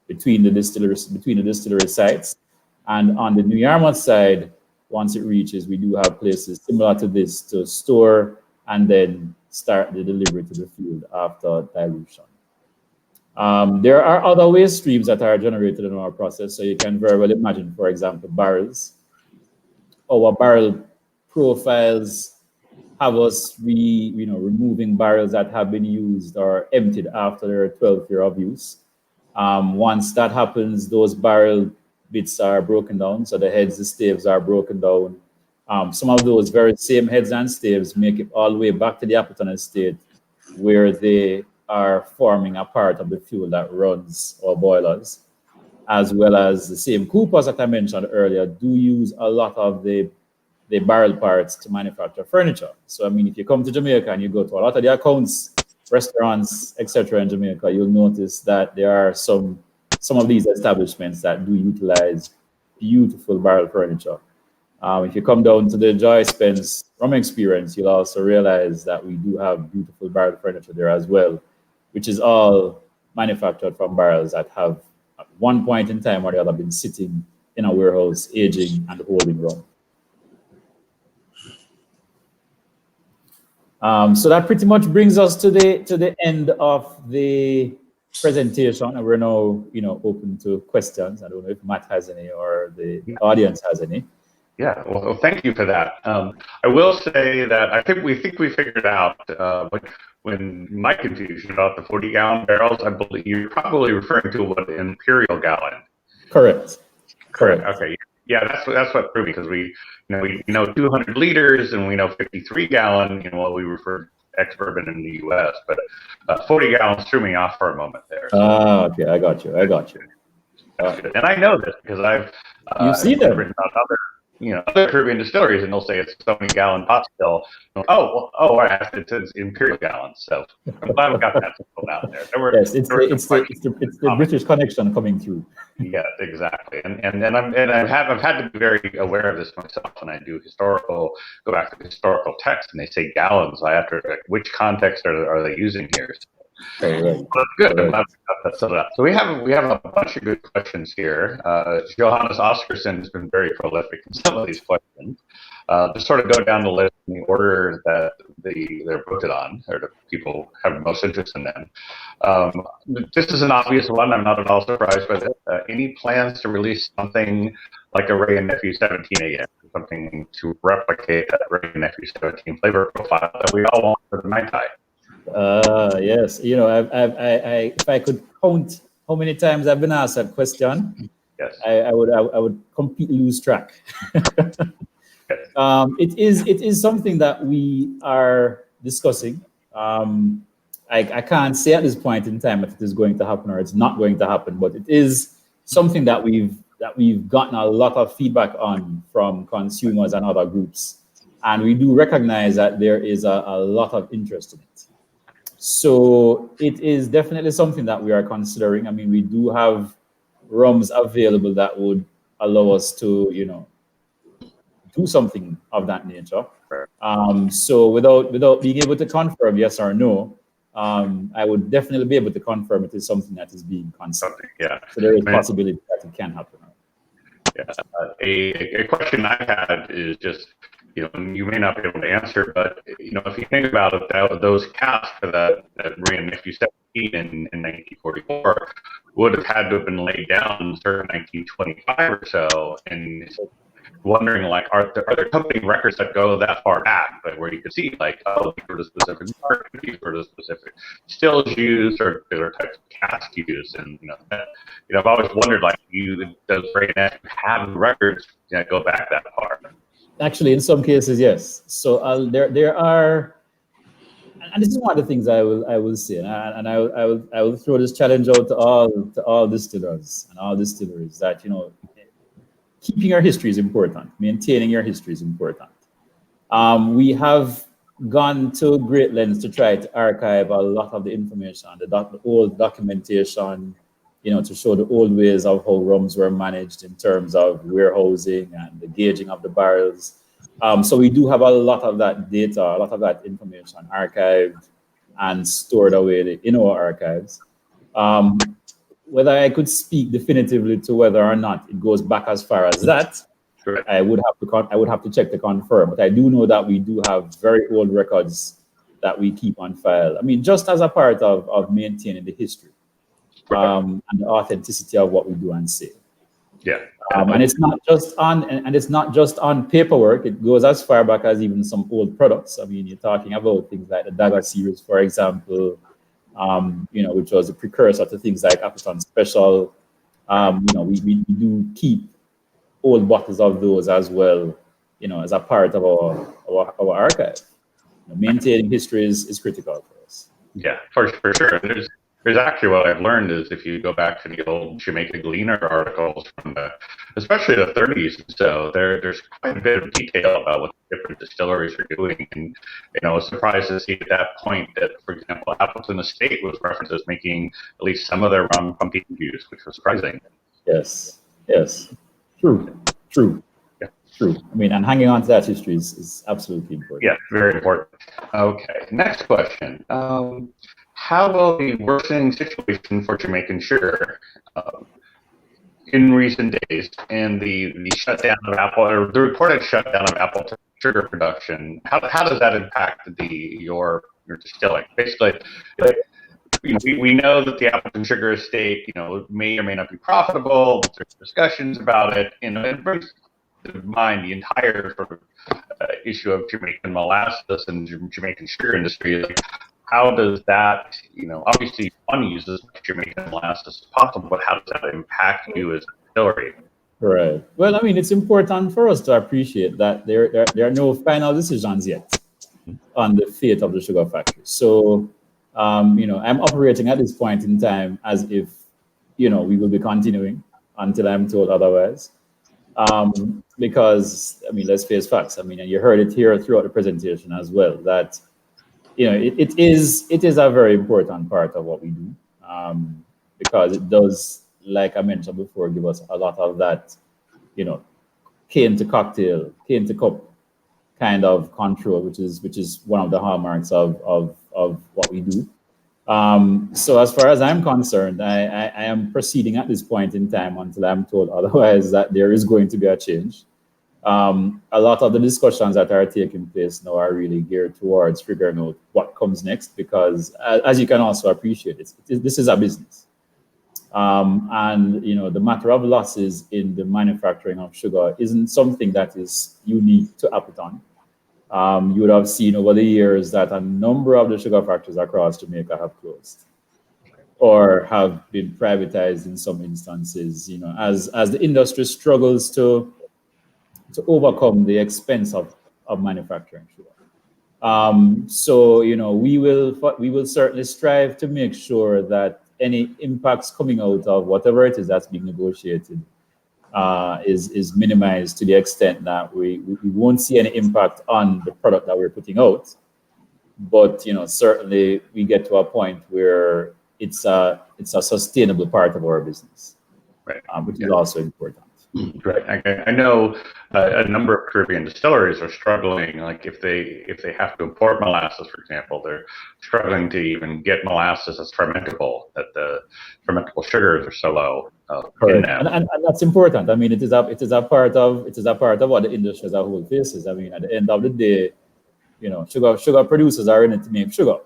between the distillery sites. And on the New Yarmouth side, once it reaches, we do have places similar to this to store and then start the delivery to the field after dilution. There are other waste streams that are generated in our process. So you can very well imagine, for example, barrels. Our barrel profiles have us removing barrels that have been used or emptied after their 12th year of use. Once that happens, those barrel bits are broken down. So the heads, the staves are broken down. Some of those very same heads and staves make it all the way back to the Appleton estate, where they are forming a part of the fuel that runs our boilers, as well as the same coopers that I mentioned earlier do use a lot of the barrel parts to manufacture furniture. So, I mean, if you come to Jamaica and you go to a lot of the accounts, restaurants, etc. in Jamaica, you'll notice that there are some of these establishments that do utilize beautiful barrel furniture. If you come down to the Joy Spence rum experience, you'll also realize that we do have beautiful barrel furniture there as well, which is all manufactured from barrels that have at one point in time or the other been sitting in a warehouse, aging and holding rum. So that pretty much brings us to the end of the presentation, and we're now open to questions. I don't know if Matt has any or the audience has any. Yeah, well, thank you for that. I will say that I think we figured out when my confusion about the 40-gallon barrels, I believe you're probably referring to what an imperial gallon. Correct. Okay. Yeah, that's what threw me, because we know 200 liters and we know 53 gallon. What we refer ex-bourbon in the U.S., but 40 gallons threw me off for a moment there. So. Okay, I got you. That's good. And I know this because You've seen them. written about other Caribbean distilleries, and they'll say it's so many gallon pot still. It says imperial gallons. So I'm glad we got that out there. Yes, it's the British connection coming through. Yes, exactly. And I've had to be very aware of this myself when I do go back to historical texts, and they say gallons. I have to which context are they using here? Well, good. I'm glad we got that set up. So we have a bunch of good questions here. Johannes Oscarson has been very prolific in some of these questions. Just sort of go down the list in the order that they're voted on, or the people have most interest in them. This is an obvious one. I'm not at all surprised by this. Any plans to release something like a Wray and Nephew 17 again? Something to replicate that Wray and Nephew 17 flavor profile that we all want for the Mai Tai? Yes, if I could count how many times I've been asked that question, yes, I would completely lose track. It is something that we are discussing. I can't say at this point in time if it is going to happen or it's not going to happen, but it is something that we've gotten a lot of feedback on from consumers and other groups, and we do recognize that there is a lot of interest in it. So it is definitely something that we are considering. I mean, we do have rums available that would allow us to, do something of that nature. So without being able to confirm yes or no, I would definitely be able to confirm it is something that is being considered. Yeah. So there is possibility that it can happen. Yeah. A question I had is just, you may not be able to answer, but if you think about it, those casks that Wray and Nephew 17 in 1944 would have had to have been laid down circa 1925 or so, and wondering, like, are there company records that go that far back, like, where you could see, like, oh, these were the specific market, these were the specific stills used, or particular types of cask used, and I've always wondered, like, does Wray and Nephew have records that go back that far? Actually, in some cases, yes. So there are, and this is one of the things I will say, and I will throw this challenge out to all distillers and all distilleries, that keeping your history is important. Maintaining your history is important. We have gone to great lengths to try to archive a lot of the information, the old documentation, to show the old ways of how rums were managed in terms of warehousing and the gauging of the barrels. So we do have a lot of that data, a lot of that information archived and stored away in our archives. Whether I could speak definitively to whether or not it goes back as far as that, Sure. I would have to check to confirm. But I do know that we do have very old records that we keep on file. Just as a part of maintaining the history and the authenticity of what we do and say. Yeah. And it's not just on paperwork. It goes as far back as even some old products. You're talking about things like the Dagger series, for example. Which was a precursor to things like Appleton Special. We do keep old bottles of those as well, as a part of our archive. Maintaining history is critical for us. Yeah, for sure. And there's actually, what I've learned is, if you go back to the old Jamaica Gleaner articles from especially the 30s, so there's quite a bit of detail about what different distilleries are doing. And I was surprised to see at that point that, for example, Appleton Estate was referenced as making at least some of their rum from peat juice, which was surprising. Yes. True. Yeah. True. And hanging on to that history is absolutely important. Yeah, very important. Okay, next question. How will the worsening situation for Jamaican sugar in recent days, and the shutdown of the reported shutdown of Appleton sugar production, how does that impact your distilling? Basically, we know that the Appleton sugar estate, may or may not be profitable. There's discussions about it, and it brings to mind the entire sort of issue of Jamaican molasses and Jamaican sugar industry. Like, how does that, obviously you want to use as much Jamaican molasses as possible, but how does that impact you as a distillery? Right. Well, it's important for us to appreciate that there are no final decisions yet on the fate of the sugar factory. So, I'm operating at this point in time as if, we will be continuing until I'm told otherwise. Because, let's face facts. And you heard it here throughout the presentation as well, that it is a very important part of what we do, because it does, like I mentioned before, give us a lot of that, cane to cocktail, cane to cup kind of control, which is one of the hallmarks of what we do. So as far as I'm concerned, I am proceeding at this point in time until I'm told otherwise that there is going to be a change. A lot of the discussions that are taking place now are really geared towards figuring out what comes next, because as you can also appreciate, this is a business. And the matter of losses in the manufacturing of sugar isn't something that is unique to Appleton. You would have seen over the years that a number of the sugar factories across Jamaica have closed or have been privatized in some instances, as the industry struggles to overcome the expense of manufacturing sugar. So, we will certainly strive to make sure that any impacts coming out of whatever it is that's being negotiated is minimized to the extent that we won't see any impact on the product that we're putting out. But, certainly we get to a point where it's a sustainable part of our business, right? Which is also important. Right. I know a number of Caribbean distilleries are struggling. Like if they have to import molasses, for example, they're struggling to even get molasses that's fermentable. That the fermentable sugars are so low in Correct. them. And that's important. I mean, it is a part of what the industry as a whole faces. I mean, at the end of the day, sugar producers are in it to make sugar.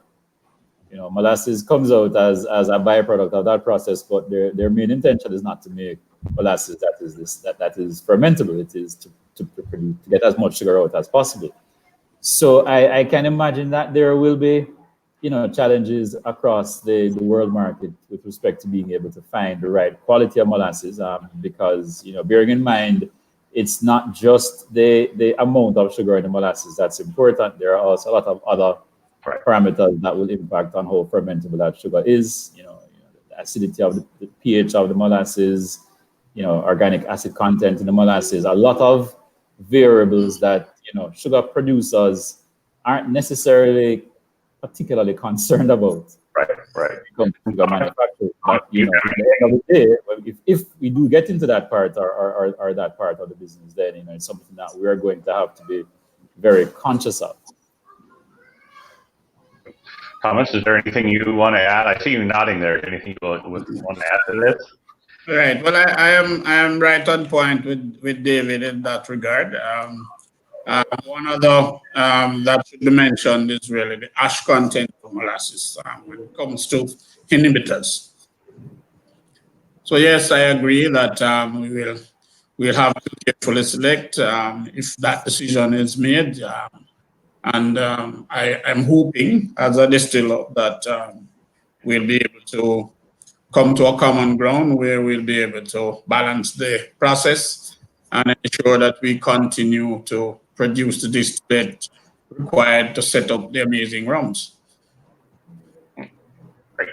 Molasses comes out as a byproduct of that process, but their main intention is not to make molasses that is fermentable. It is to produce, to get as much sugar out as possible. So I can imagine that there will be, challenges across the world market with respect to being able to find the right quality of molasses, because, bearing in mind, it's not just the amount of sugar in the molasses that's important. There are also a lot of other parameters that will impact on how fermentable that sugar is. The acidity of the pH of the molasses, organic acid content in the molasses, a lot of variables that, sugar producers aren't necessarily particularly concerned about. Right. Sugar manufacturers. But, at the end of the day, if we do get into that part or that part of the business, then, it's something that we are going to have to be very conscious of. Thomas, is there anything you want to add? I see you nodding there. Is there anything you want to add to this? Right. Well, I am right on point with David in that regard. One other that should be mentioned is really the ash content of molasses when it comes to inhibitors. So yes, I agree that we'll have to carefully select if that decision is made. And I am hoping as a distiller that we'll be able to come to a common ground where we'll be able to balance the process and ensure that we continue to produce the distillate required to set up the amazing rums. Great.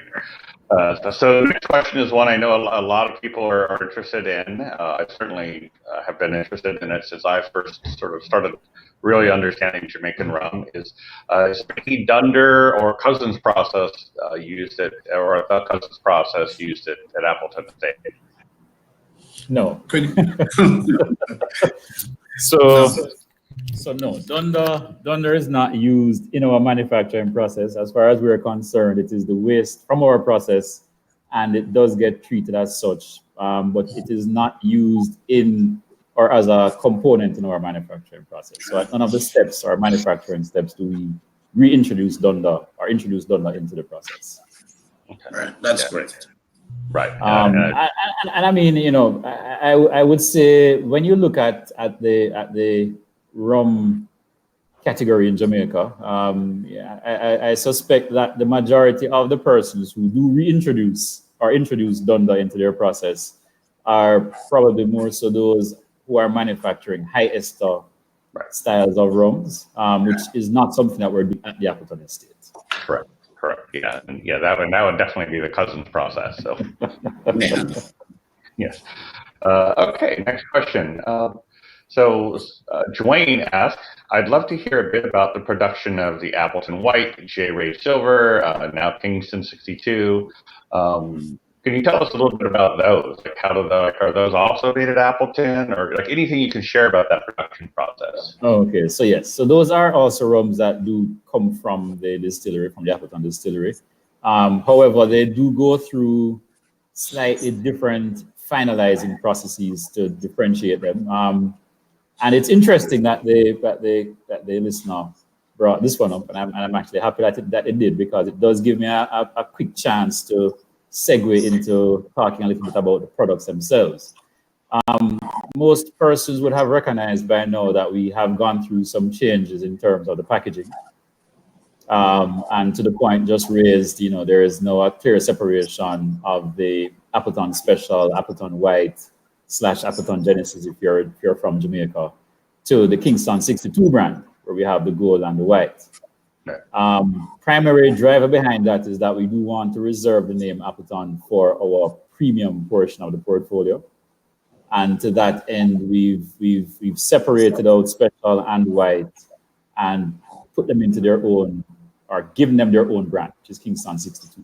So the next question is one I know a lot of people are interested in. I certainly have been interested in it since I first sort of started really understanding Jamaican rum. Is the Dunder or Cousins process used it, or the Cousins process used it at Appleton Estate? No. So no, Dunder is not used in our manufacturing process. As far as we're concerned, it is the waste from our process, and it does get treated as such, but it is not used in or as a component in our manufacturing process. So at none of the steps or manufacturing steps do we reintroduce Dunder or introduce Dunder into the process. Okay. Right, that's correct. Right. And I mean, I would say when you look at the rum category in Jamaica, I suspect that the majority of the persons who do reintroduce or introduce Dunder into their process are probably more so those who are manufacturing high ester styles of rums, which is not something that we're doing at the Appleton Estate. Correct. Yeah, that would definitely be the Cousins process. So, yes. Okay, next question. So Dwayne asked, I'd love to hear a bit about the production of the Appleton White, J. Wray Silver, now Kingston 62. Can you tell us a little bit about those? Like, are those also made at Appleton, or like anything you can share about that production process? Okay, so yes, so those are also rums that do come from the distillery, from the Appleton distillery. However, they do go through slightly different finalizing processes to differentiate them. And it's interesting that the listener brought this one up, and I'm actually happy that it did, because it does give me a quick chance to segue into talking a little bit about the products themselves. Most persons would have recognized by now that we have gone through some changes in terms of the packaging. And to the point just raised, there is now a clear separation of the Appleton Special, Appleton White / Appleton Genesis, if you're from Jamaica, to the Kingston 62 brand, where we have the gold and the white. Primary driver behind that is that we do want to reserve the name Appleton for our premium portion of the portfolio, and to that end, we've separated out Special and White and put them into their own, or given them their own brand, which is Kingston 62.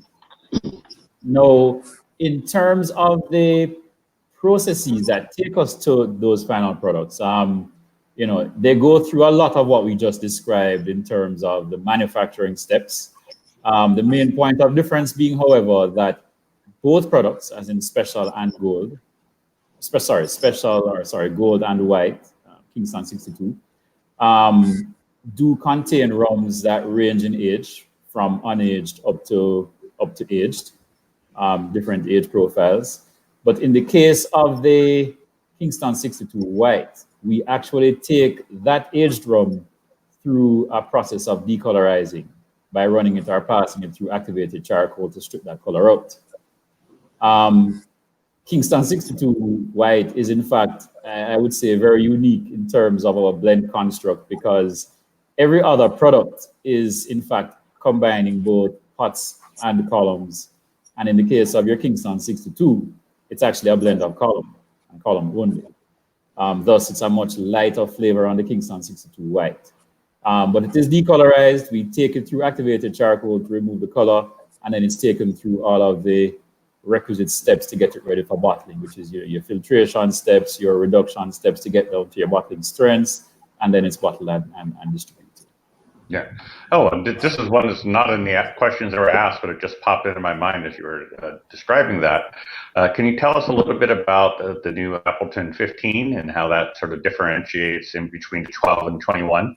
Now, in terms of the processes that take us to those final products, you know, they go through a lot of what we just described in terms of the manufacturing steps. The main point of difference being, however, that both products, as in special and gold, gold and white, Kingston 62, do contain rums that range in age from unaged up to aged, different age profiles. But in the case of the Kingston 62 white, we actually take that aged rum through a process of decolorizing by running it or passing it through activated charcoal to strip that color out. Kingston 62 white is, in fact, I would say, very unique in terms of our blend construct, because every other product is, in fact, combining both pots and columns. And in the case of your Kingston 62, it's actually a blend of column and column only. Thus, it's a much lighter flavor on the Kingston 62 white. But it is decolorized. We take it through activated charcoal to remove the color, and then it's taken through all of the requisite steps to get it ready for bottling, which is your filtration steps, your reduction steps to get down to your bottling strengths, and then it's bottled and distributed. Yeah. Oh, and this is one that's not in the questions that were asked, but it just popped into my mind as you were describing that. Can you tell us a little bit about the new Appleton 15 and how that sort of differentiates in between 12 and 21?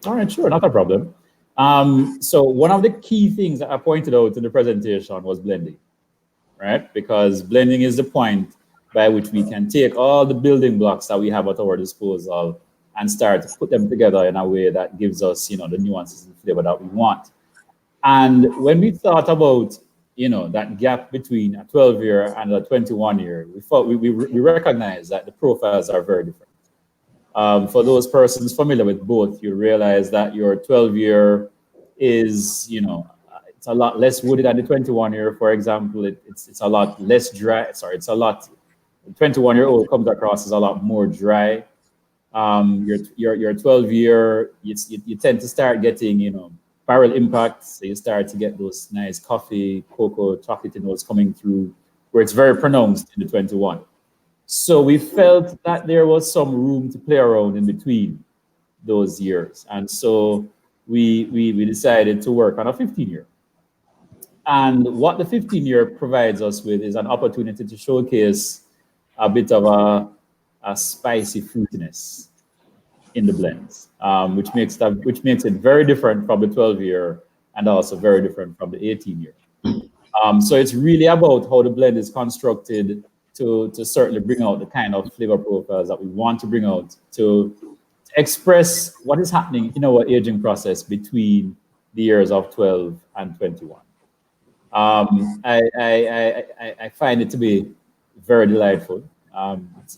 All right, sure, not a problem. So one of the key things that I pointed out in the presentation was blending, right? Because blending is the point by which we can take all the building blocks that we have at our disposal and start to put them together in a way that gives us, you know, the nuances and flavor that we want. And when we thought about, you know, that gap between a 12-year and a 21-year, we recognized that the profiles are very different. For those persons familiar with both, you realize that your 12-year is, you know, it's a lot less woody than the 21-year. For example, it's a lot less dry. Sorry, it's a lot. The 21-year-old comes across as a lot more dry. Your 12-year, you tend to start getting, you know, barrel impacts. So you start to get those nice coffee, cocoa, chocolate notes coming through, where it's very pronounced in the 21. So we felt that there was some room to play around in between those years, and so we decided to work on a 15-year. And what the 15-year provides us with is an opportunity to showcase a bit of a spicy fruitiness in the blends, which makes it very different from the 12-year and also very different from the 18-year. So it's really about how the blend is constructed to certainly bring out the kind of flavor profiles that we want to bring out to express what is happening in our aging process between the years of 12 and 21. I find it to be very delightful.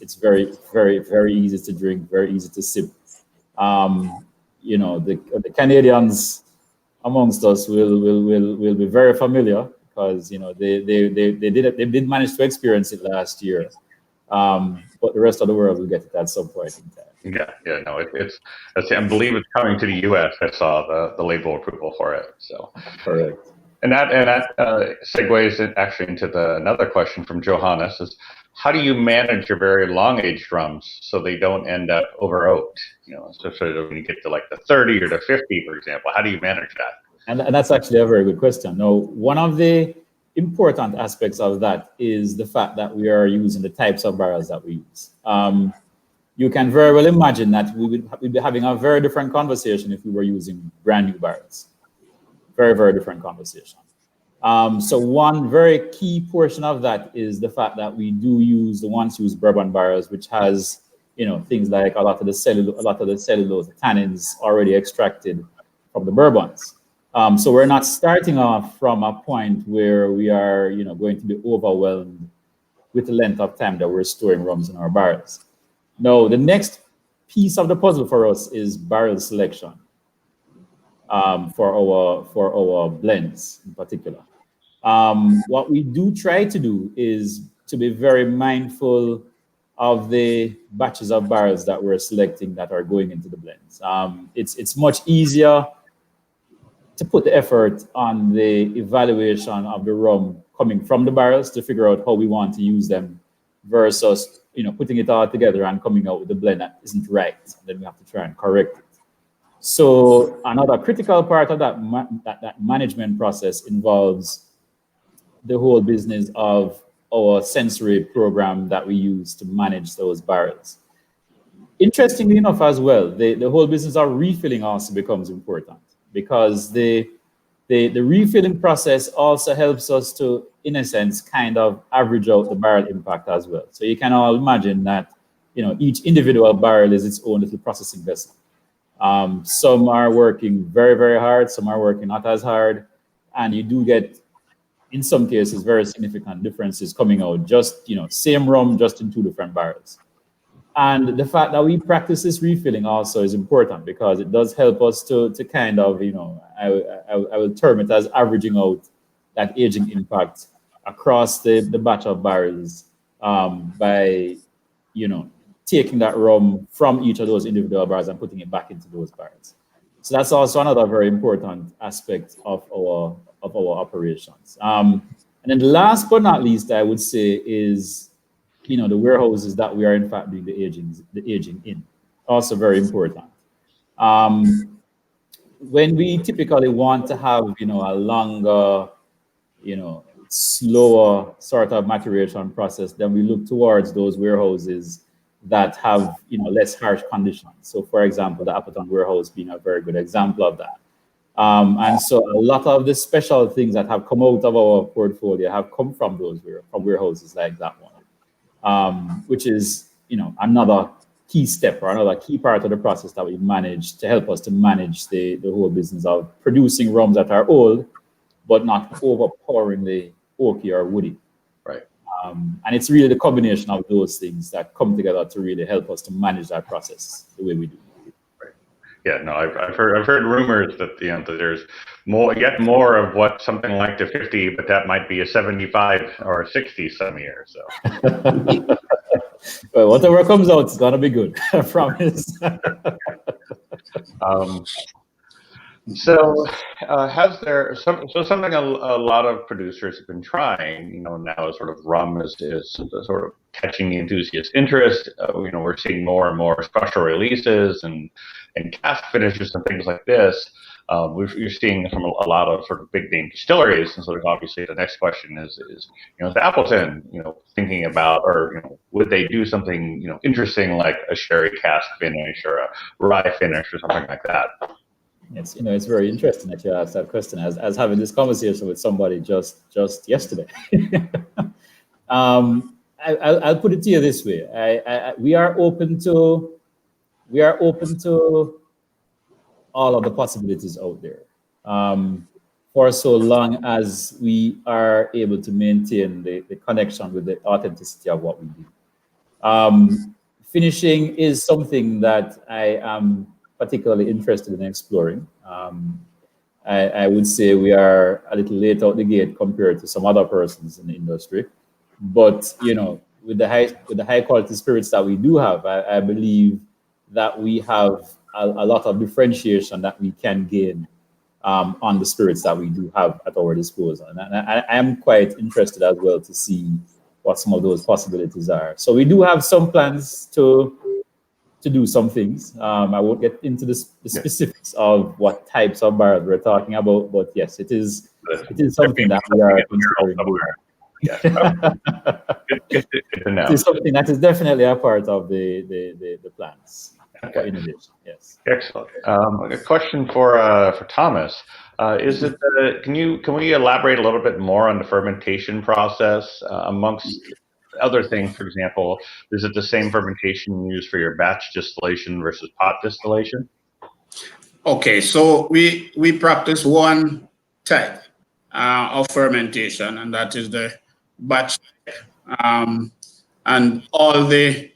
It's very, very, very easy to drink, very easy to sip. You know, the Canadians amongst us will be very familiar because, you know, they did manage to experience it last year, but the rest of the world will get it at some point in time. Yeah, no, I believe it's coming to the U.S. I saw the label approval for it. So correct. And that segues actually into another question from Johannes is, how do you manage your very long-aged rums so they don't end up over-oaked? You know, especially when you get to like the 30 or the 50, for example, how do you manage that? And that's actually a very good question. Now, one of the important aspects of that is the fact that we are using the types of barrels that we use. You can very well imagine that we'd be having a very different conversation if we were using brand new barrels. Very, very different conversation. So one very key portion of that is the fact that we do use the once-used bourbon barrels, which has, you know, things like a lot of the cellulose, the tannins already extracted from the bourbons. So we're not starting off from a point where we are, you know, going to be overwhelmed with the length of time that we're storing rums in our barrels. Now, the next piece of the puzzle for us is barrel selection. For our blends in particular. What we do try to do is to be very mindful of the batches of barrels that we're selecting that are going into the blends. It's much easier to put the effort on the evaluation of the rum coming from the barrels to figure out how we want to use them versus putting it all together and coming out with a blend that isn't right. Then we have to try and correct it. So another critical part of that management process involves the whole business of our sensory program that we use to manage those barrels. Interestingly enough as well, the whole business of refilling also becomes important, because the refilling process also helps us to, in a sense, kind of average out the barrel impact as well. So you can all imagine that each individual barrel is its own little processing vessel. Some are working very, very hard, some are working not as hard, and you do get, in some cases, very significant differences coming out, just same rum, just in 2 different barrels. And the fact that we practice this refilling also is important, because it does help us to kind of, I will term it as averaging out that aging impact across the batch of barrels by, taking that rum from each of those individual barrels and putting it back into those barrels. So that's also another very important aspect of our operations. And then the last but not least, I would say, is the warehouses that we are in fact doing the aging in. Also very important. When we typically want to have a longer, slower sort of maturation process, then we look towards those warehouses that have less harsh conditions. So for example, the Appleton warehouse being a very good example of that. And so a lot of the special things that have come out of our portfolio have come from warehouses like that one, which is another key step or another key part of the process that we manage to help us to manage the whole business of producing rums that are old but not overpoweringly oaky or woody. Right. And it's really the combination of those things that come together to really help us to manage that process the way we do. Yeah, no, I've heard rumors that that there's more of what something like the 50, but that might be a 75 or a 60 some year. So, well, whatever comes out is gonna be good, I promise. So, has there something a lot of producers have been trying? Now sort of rum is sort of catching the enthusiast interest. We're seeing more and more special releases and cask finishes and things like this. You're seeing from a lot of sort of big name distilleries, and so there's obviously the next question is the Appleton thinking about, or would they do something interesting like a sherry cask finish or a rye finish or something like that? It's it's very interesting that you asked that question. As having this conversation with somebody just yesterday. I'll put it to you this way: we are open to all of the possibilities out there, for so long as we are able to maintain the connection with the authenticity of what we do. Finishing is something that I am particularly interested in exploring. I would say we are a little late out the gate compared to some other persons in the industry, but with the high quality spirits that we do have, I believe that we have a lot of differentiation that we can gain on the spirits that we do have at our disposal, and I am quite interested as well to see what some of those possibilities are. So we do have some plans to do some things. I won't get into the specifics of what types of barrels we're talking about, but yes, it is something that we are considering doing. Good to know. It is something that is definitely a part of the plans for innovation. Yes. Excellent. A question for Thomas. Can we elaborate a little bit more on the fermentation process amongst other things? For example, is it the same fermentation used for your batch distillation versus pot distillation? Okay, so we practice one type of fermentation, and that is the batch type. And all the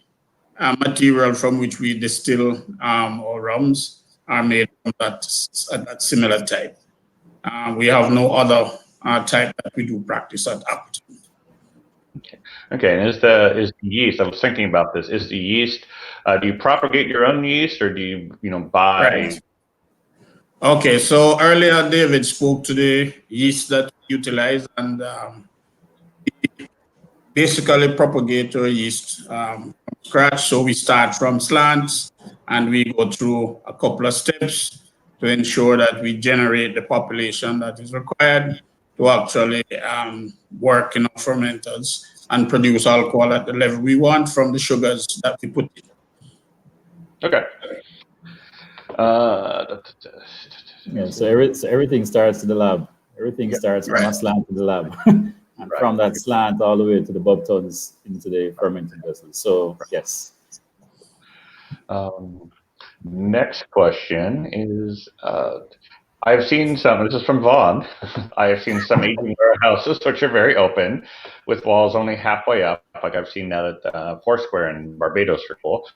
material from which we distill our rums are made from that similar type. We have no other type that we do practice at Appleton. Okay, and is the yeast? I was thinking about this. Is the yeast? Do you propagate your own yeast, or do you buy? Right. Okay, so earlier David spoke to the yeast that we utilize, and basically propagate our yeast from scratch. So we start from slants and we go through a couple of steps to ensure that we generate the population that is required to actually work in our fermenters and produce alcohol at the level we want from the sugars that we put in. Okay. Yeah, so everything starts in the lab. Everything starts from a slant to the lab. And from that slant all the way to the bob tons into the fermenting vessels. So, yes. Next question is, I've seen some, this is from Vaughn, I have seen some aging warehouses which are very open with walls only halfway up, like I've seen that at Foursquare in Barbados for example.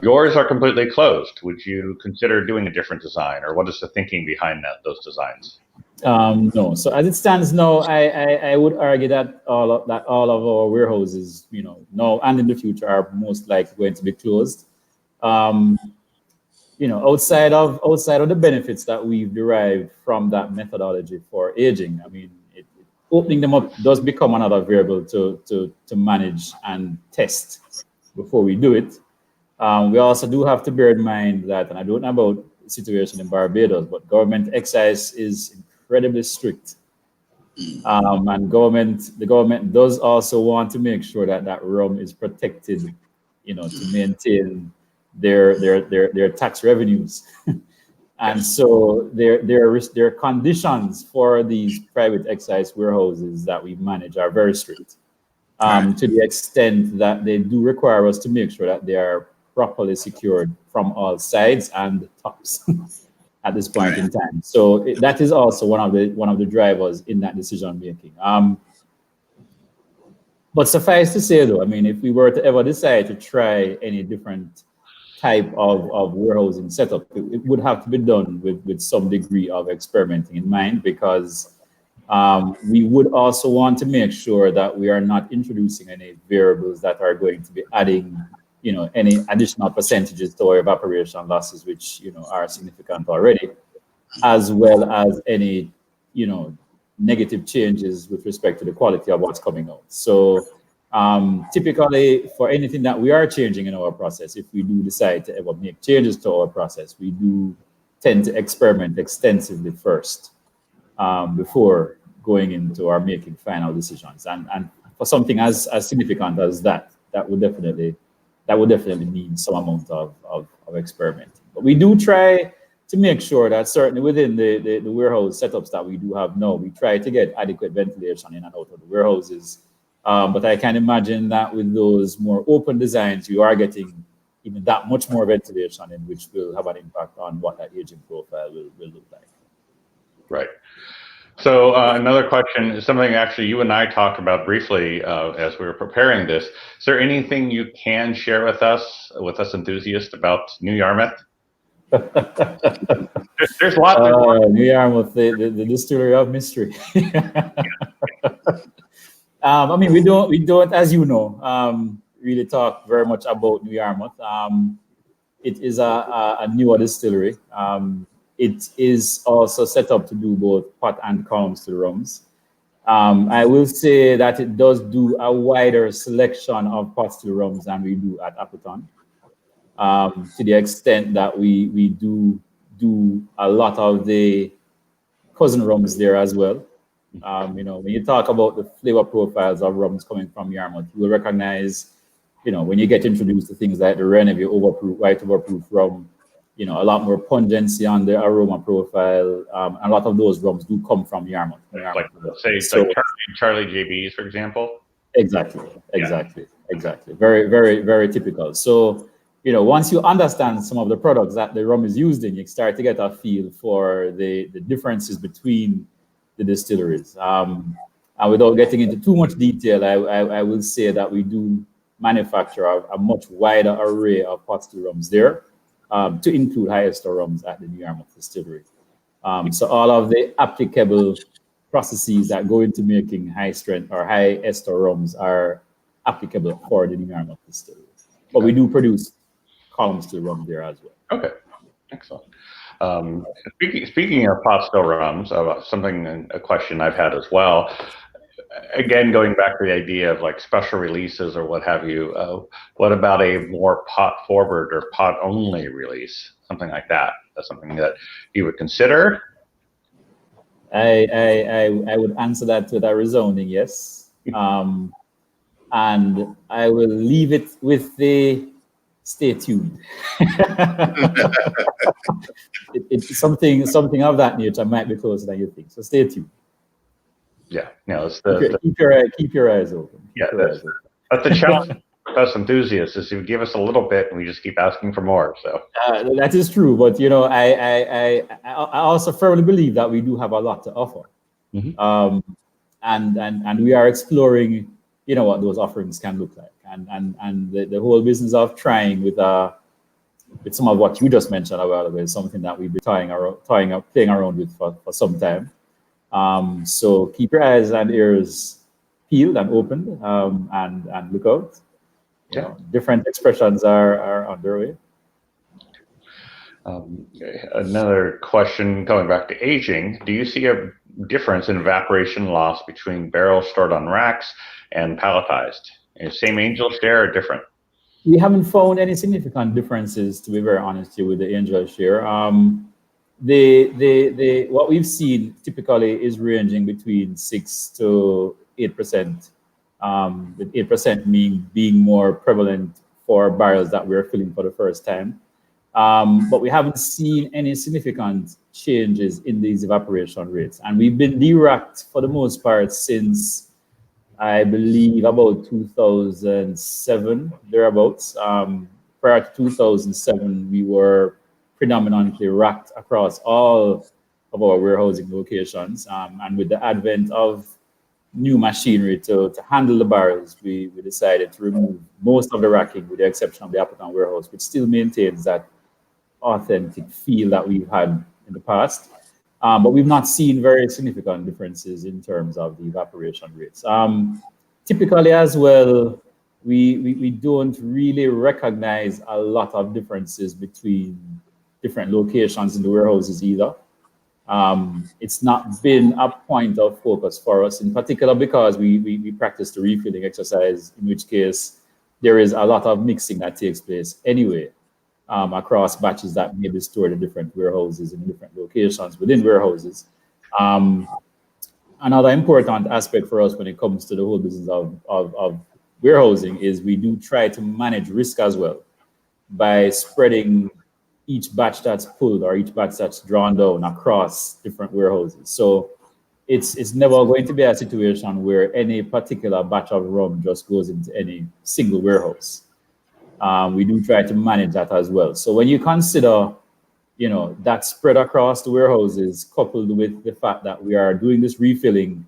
Yours are completely closed. Would you consider doing a different design, or what is the thinking behind those designs? No. So as it stands now, I would argue that all of our warehouses, now and in the future, are most likely going to be closed. Outside of the benefits that we've derived from that methodology for aging, I mean, opening them up does become another variable to manage and test before we do it. We also do have to bear in mind that, and I don't know about the situation in Barbados, but government excise is incredibly strict. And the government does also want to make sure that rum is protected, to maintain their tax revenues. And so their conditions for these private excise warehouses that we manage are very strict, to the extent that they do require us to make sure that they are properly secured from all sides and tops at this point in time. So that is also one of the drivers in that decision making. But suffice to say, though, I mean, if we were to ever decide to try any different type of warehousing setup, it would have to be done with some degree of experimenting in mind, because we would also want to make sure that we are not introducing any variables that are going to be adding any additional percentages to our evaporation losses, which are significant already, as well as any negative changes with respect to the quality of what's coming out. So typically, for anything that we are changing in our process, if we do decide to ever make changes to our process, we do tend to experiment extensively first before going into our making final decisions. And for something as significant as that would definitely need some amount of experimenting. But we do try to make sure that certainly within the warehouse setups that we do have now, we try to get adequate ventilation in and out of the warehouses. But I can imagine that with those more open designs, you are getting even that much more ventilation, in which will have an impact on what that aging profile will look like. Right. So another question is something actually you and I talked about briefly as we were preparing this. Is there anything you can share with us enthusiasts, about New Yarmouth? there's lots of New Yarmouth, the distillery of mystery. I mean, we don't, as you know, really talk very much about New Yarmouth. It is a newer distillery. It is also set up to do both pot and column still rums. I will say that it does do a wider selection of pot still rums than we do at Appleton, to the extent that we do a lot of the cousin rums there as well. When you talk about the flavor profiles of rums coming from Yarmouth, you will recognize, when you get introduced to things like the Renevue overproof, white overproof rum, a lot more pungency on the aroma profile. A lot of those rums do come from Yarmouth. Like, like Charlie JB's, for example. Exactly. Very, very, very typical. So, once you understand some of the products that the rum is used in, you start to get a feel for the differences between the distilleries. And without getting into too much detail, I will say that we do manufacture a much wider array of pot still rums there, to include high ester rums at the New Yarmouth distillery. So all of the applicable processes that go into making high strength or high ester rums are applicable for the New Yarmouth distillery. But we do produce column still rum there as well. Okay, excellent. Speaking of pot still rums, a question I've had as well. again, going back to the idea of like special releases or what have you, what about a more pot forward or pot only release, something like that? That's something that you would consider. I would answer that with a resounding yes. And I will leave it with the stay tuned. It's something of that nature might be closer than you think. So stay tuned. Yeah, no, it's keep your eyes open. That's the challenge with us enthusiasts is you give us a little bit and we just keep asking for more. So that is true, but you know, I also firmly believe that we do have a lot to offer, and we are exploring, you know, what those offerings can look like, and the whole business of trying with some of what you just mentioned a while ago is something that we've been playing around with for some time. So keep your eyes and ears peeled and opened, and look out. You know, different expressions are underway. Another question going back to aging, do you see a difference in evaporation loss between barrels stored on racks and palletized? Same angel share or different? We haven't found any significant differences, to be very honest here, with the angel share. What we've seen typically is ranging between 6 to 8%, with 8% being more prevalent for barrels that we're filling for the first time. But we haven't seen any significant changes in these evaporation rates. And we've been de-racked for the most part since, I believe, about 2007, thereabouts. Prior to 2007, we were predominantly racked across all of our warehousing locations. And with the advent of new machinery to handle the barrels, we decided to remove most of the racking, with the exception of the Appleton warehouse, which still maintains that authentic feel that we've had in the past. But we've not seen very significant differences in terms of the evaporation rates. Typically as well, we don't really recognize a lot of differences between different locations in the warehouses either. It's not been a point of focus for us in particular because we practice the refilling exercise, in which case there is a lot of mixing that takes place anyway. Across batches that may be stored in different warehouses in different locations within warehouses. Another important aspect for us when it comes to the whole business of warehousing is we do try to manage risk as well by spreading each batch that's pulled or each batch that's drawn down across different warehouses. So it's never going to be a situation where any particular batch of rum just goes into any single warehouse. We do try to manage that as well. So when you consider, you know, that spread across the warehouses, coupled with the fact that we are doing this refilling,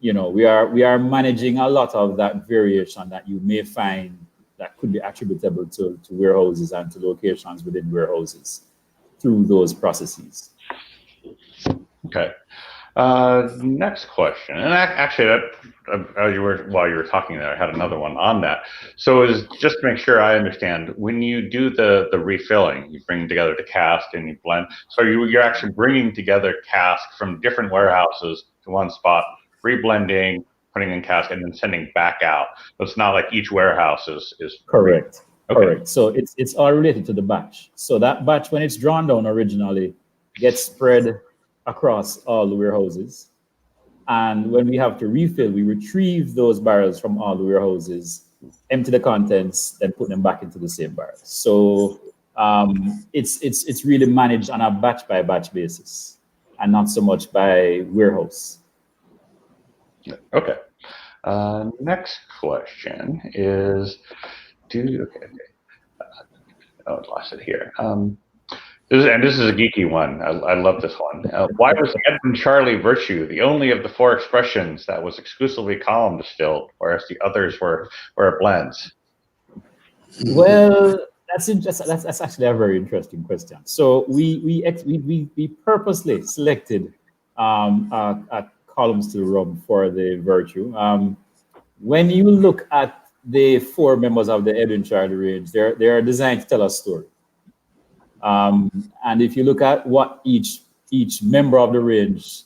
you know, we are managing a lot of that variation that you may find that could be attributable to warehouses and to locations within warehouses through those processes. Okay. Next question, and actually, while you were talking there, I had another one on that. So, is just to make sure I understand, when you do the refilling, you bring together the cask and you blend. So you're actually bringing together cask from different warehouses to one spot, reblending, putting in cask, and then sending back out. So it's not like each warehouse is correct. Okay. Correct. So it's all related to the batch. So that batch, when it's drawn down originally, gets spread across all the warehouses. And when we have to refill, we retrieve those barrels from all the warehouses, empty the contents, then put them back into the same barrels. So it's really managed on a batch by batch basis and not so much by warehouse. Okay. Next question is, I lost it here. This is a geeky one. I love this one. Why was Edmund Charlie Virtue the only of the four expressions that was exclusively column distilled, whereas the others were blends? Well, that's actually a very interesting question. So we purposely selected a column still rum for the Virtue. When you look at the four members of the Edmund Charlie range, they are designed to tell a story. And if you look at what each member of the range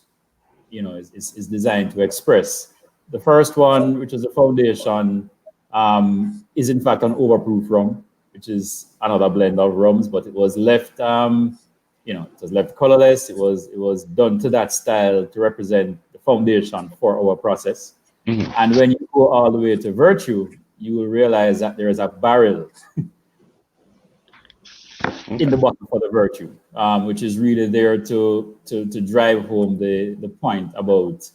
is designed to express. The first one, which is the foundation, is in fact an overproof rum, which is another blend of rums, but it was left, it was left colorless. It was done to that style to represent the foundation for our process. Mm-hmm. And when you go all the way to virtue, you will realize that there is a barrel in the bottom for the virtue, which is really there to drive home the point about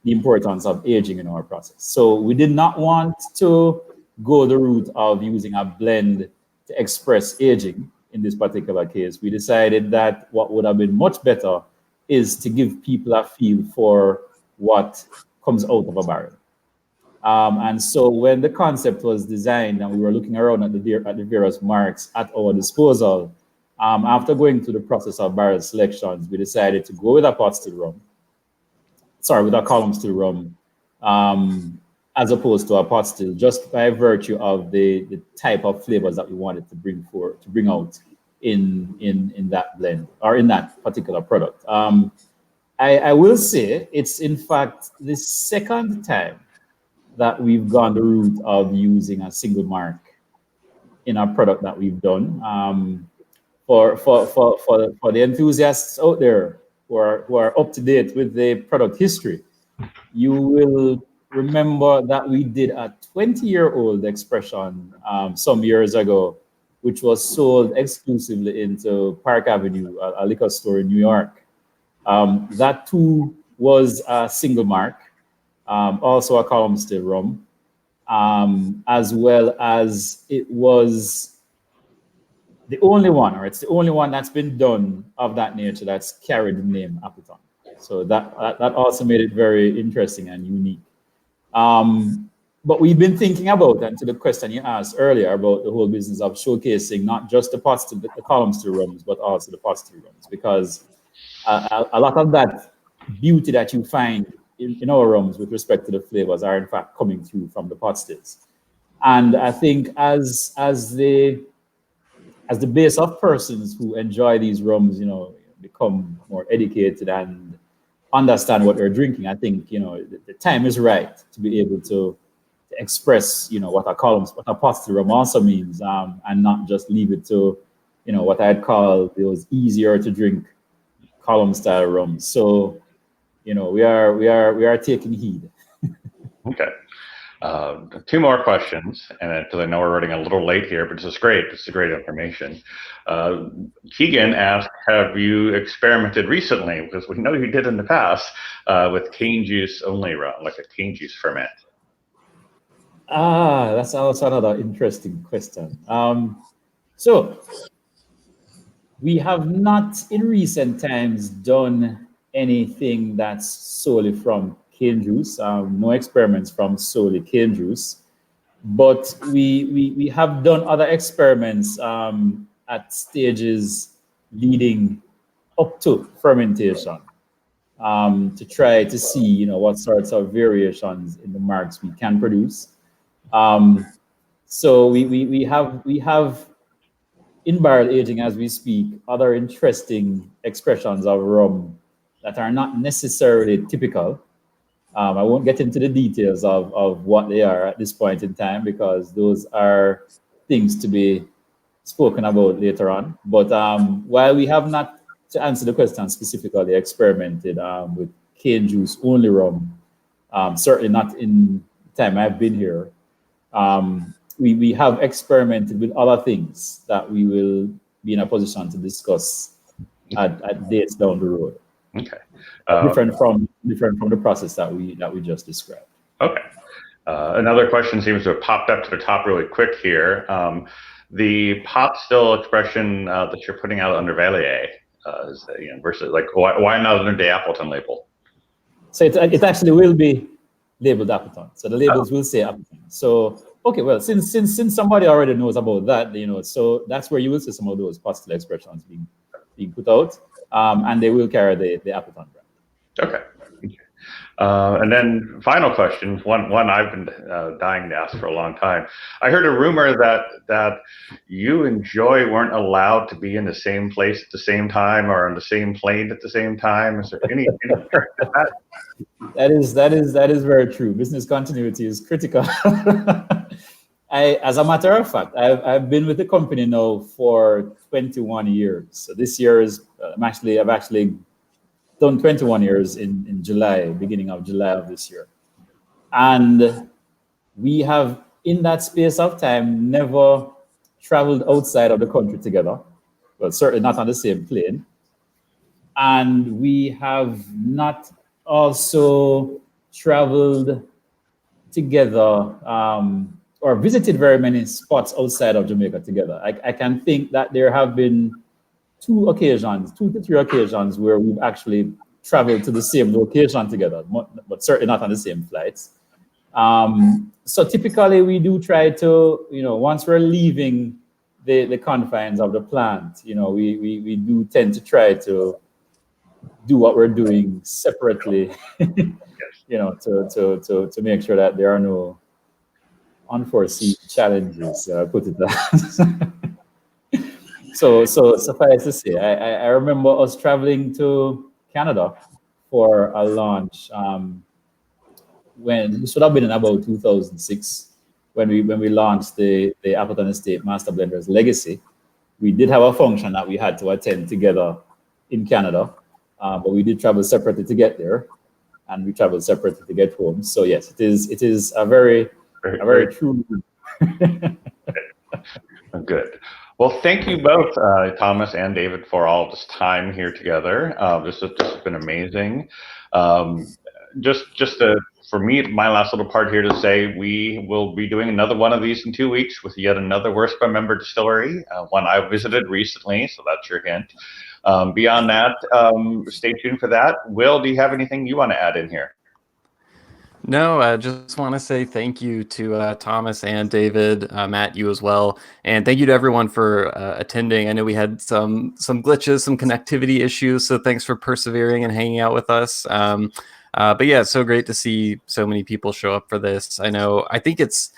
the importance of aging in our process. So we did not want to go the route of using a blend to express aging. In this particular case, we decided that what would have been much better is to give people a feel for what comes out of a barrel. And so when the concept was designed and we were looking around at the various marks at our disposal, after going through the process of barrel selections, we decided to go with a pot still rum. With a column still rum, as opposed to a pot still, just by virtue of the type of flavors that we wanted to bring out in that blend or in that particular product. I will say it's in fact the second time that we've gone the route of using a single mark in a product that we've done. For the enthusiasts out there who are up to date with the product history, you will remember that we did a 20-year-old expression some years ago, which was sold exclusively into Park Avenue, a liquor store in New York. That too was a single mark, also a column still rum, as well as it was the only one, or it's the only one that's been done of that nature that's carried the name Appleton. So that also made it very interesting and unique. But we've been thinking about, and to the question you asked earlier about the whole business of showcasing not just the column still rums, but also the pot still rums, because a lot of that beauty that you find in our rums with respect to the flavors are in fact coming through from the pot stills. And I think as the base of persons who enjoy these rums, become more educated and understand what they're drinking, I think, the time is right to be able to express, what a pot still rum also means, and not just leave it to, what I'd call those easier to drink column style rums. So, we are taking heed. Okay. Two more questions, and because I know we're running a little late here, but this is great. This is great information. Keegan asked, have you experimented recently, because we know you did in the past, with cane juice only rum, like a cane juice ferment? That's also another interesting question. So we have not in recent times done anything that's solely from cane juice, no experiments from solely cane juice, but we have done other experiments at stages leading up to fermentation, to try to see what sorts of variations in the marks we can produce. So we have in barrel aging as we speak other interesting expressions of rum that are not necessarily typical. I won't get into the details of what they are at this point in time, because those are things to be spoken about later on. But while we have not, to answer the question specifically, experimented with cane juice only rum, certainly not in the time I've been here, we have experimented with other things that we will be in a position to discuss at dates down the road. Okay. Different from the process that we just described. Okay. Another question seems to have popped up to the top really quick here. The pot still expression that you're putting out under Valier, versus why not under the Appleton label? So it actually will be labeled Appleton. So the labels will say Appleton. So okay, well, since somebody already knows about that, so that's where you will see some of those pot still expressions being put out, and they will carry the Appleton brand. Okay. And then final question, one I've been dying to ask for a long time. I heard a rumor that you and Joy weren't allowed to be in the same place at the same time or on the same plane at the same time. Is there any truth to that? That is very true. Business continuity is critical. As a matter of fact, I've been with the company now for 21 years. So this year is I've actually done 21 years in July, beginning of July of this year. And we have, in that space of time, never traveled outside of the country together. Well, certainly not on the same plane. And we have not also traveled together or visited very many spots outside of Jamaica together. I can think that there have been 2 to 3 occasions where we've actually traveled to the same location together, but certainly not on the same flights. So typically we do try to, once we're leaving the confines of the plant, we do tend to try to do what we're doing separately, to make sure that there are no unforeseen challenges, put it that. So suffice to say, I remember us traveling to Canada for a launch when this would have been in about 2006 when we launched the Appleton Estate Master Blenders Legacy. We did have a function that we had to attend together in Canada, but we did travel separately to get there, and we traveled separately to get home. So yes, it is a very true. Good. Well, thank you both, Thomas and David, for all this time here together. This has been amazing. For me, my last little part here to say we will be doing another one of these in 2 weeks with yet another Worst by Member distillery, one I visited recently, so that's your hint. Beyond that, stay tuned for that. Will, do you have anything you want to add in here? No, I just want to say thank you to Thomas and David, Matt, you as well, and thank you to everyone for attending. I know we had some glitches, some connectivity issues, so thanks for persevering and hanging out with us. But yeah, it's so great to see so many people show up for this. I think it's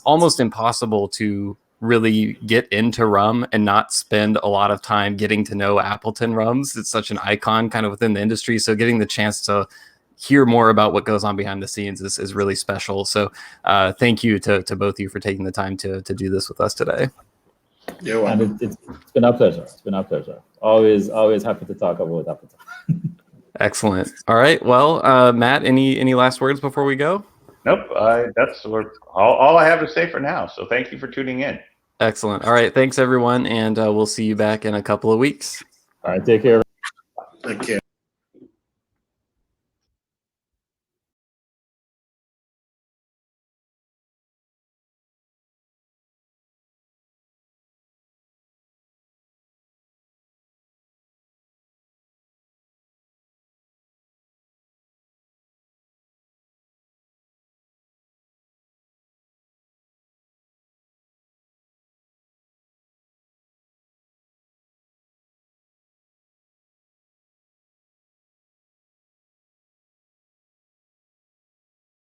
almost impossible to really get into rum and not spend a lot of time getting to know Appleton rums. It's such an icon kind of within the industry, so getting the chance to hear more about what goes on behind the scenes is really special. So thank you to both of you for taking the time to do this with us today. You're welcome. It's been a pleasure. It's been a pleasure. Always happy to talk about Appleton. Excellent. All right. Well, Matt, any last words before we go? Nope. That's all I have to say for now. So thank you for tuning in. Excellent. All right. Thanks, everyone. And we'll see you back in a couple of weeks. All right. Take care. Take care.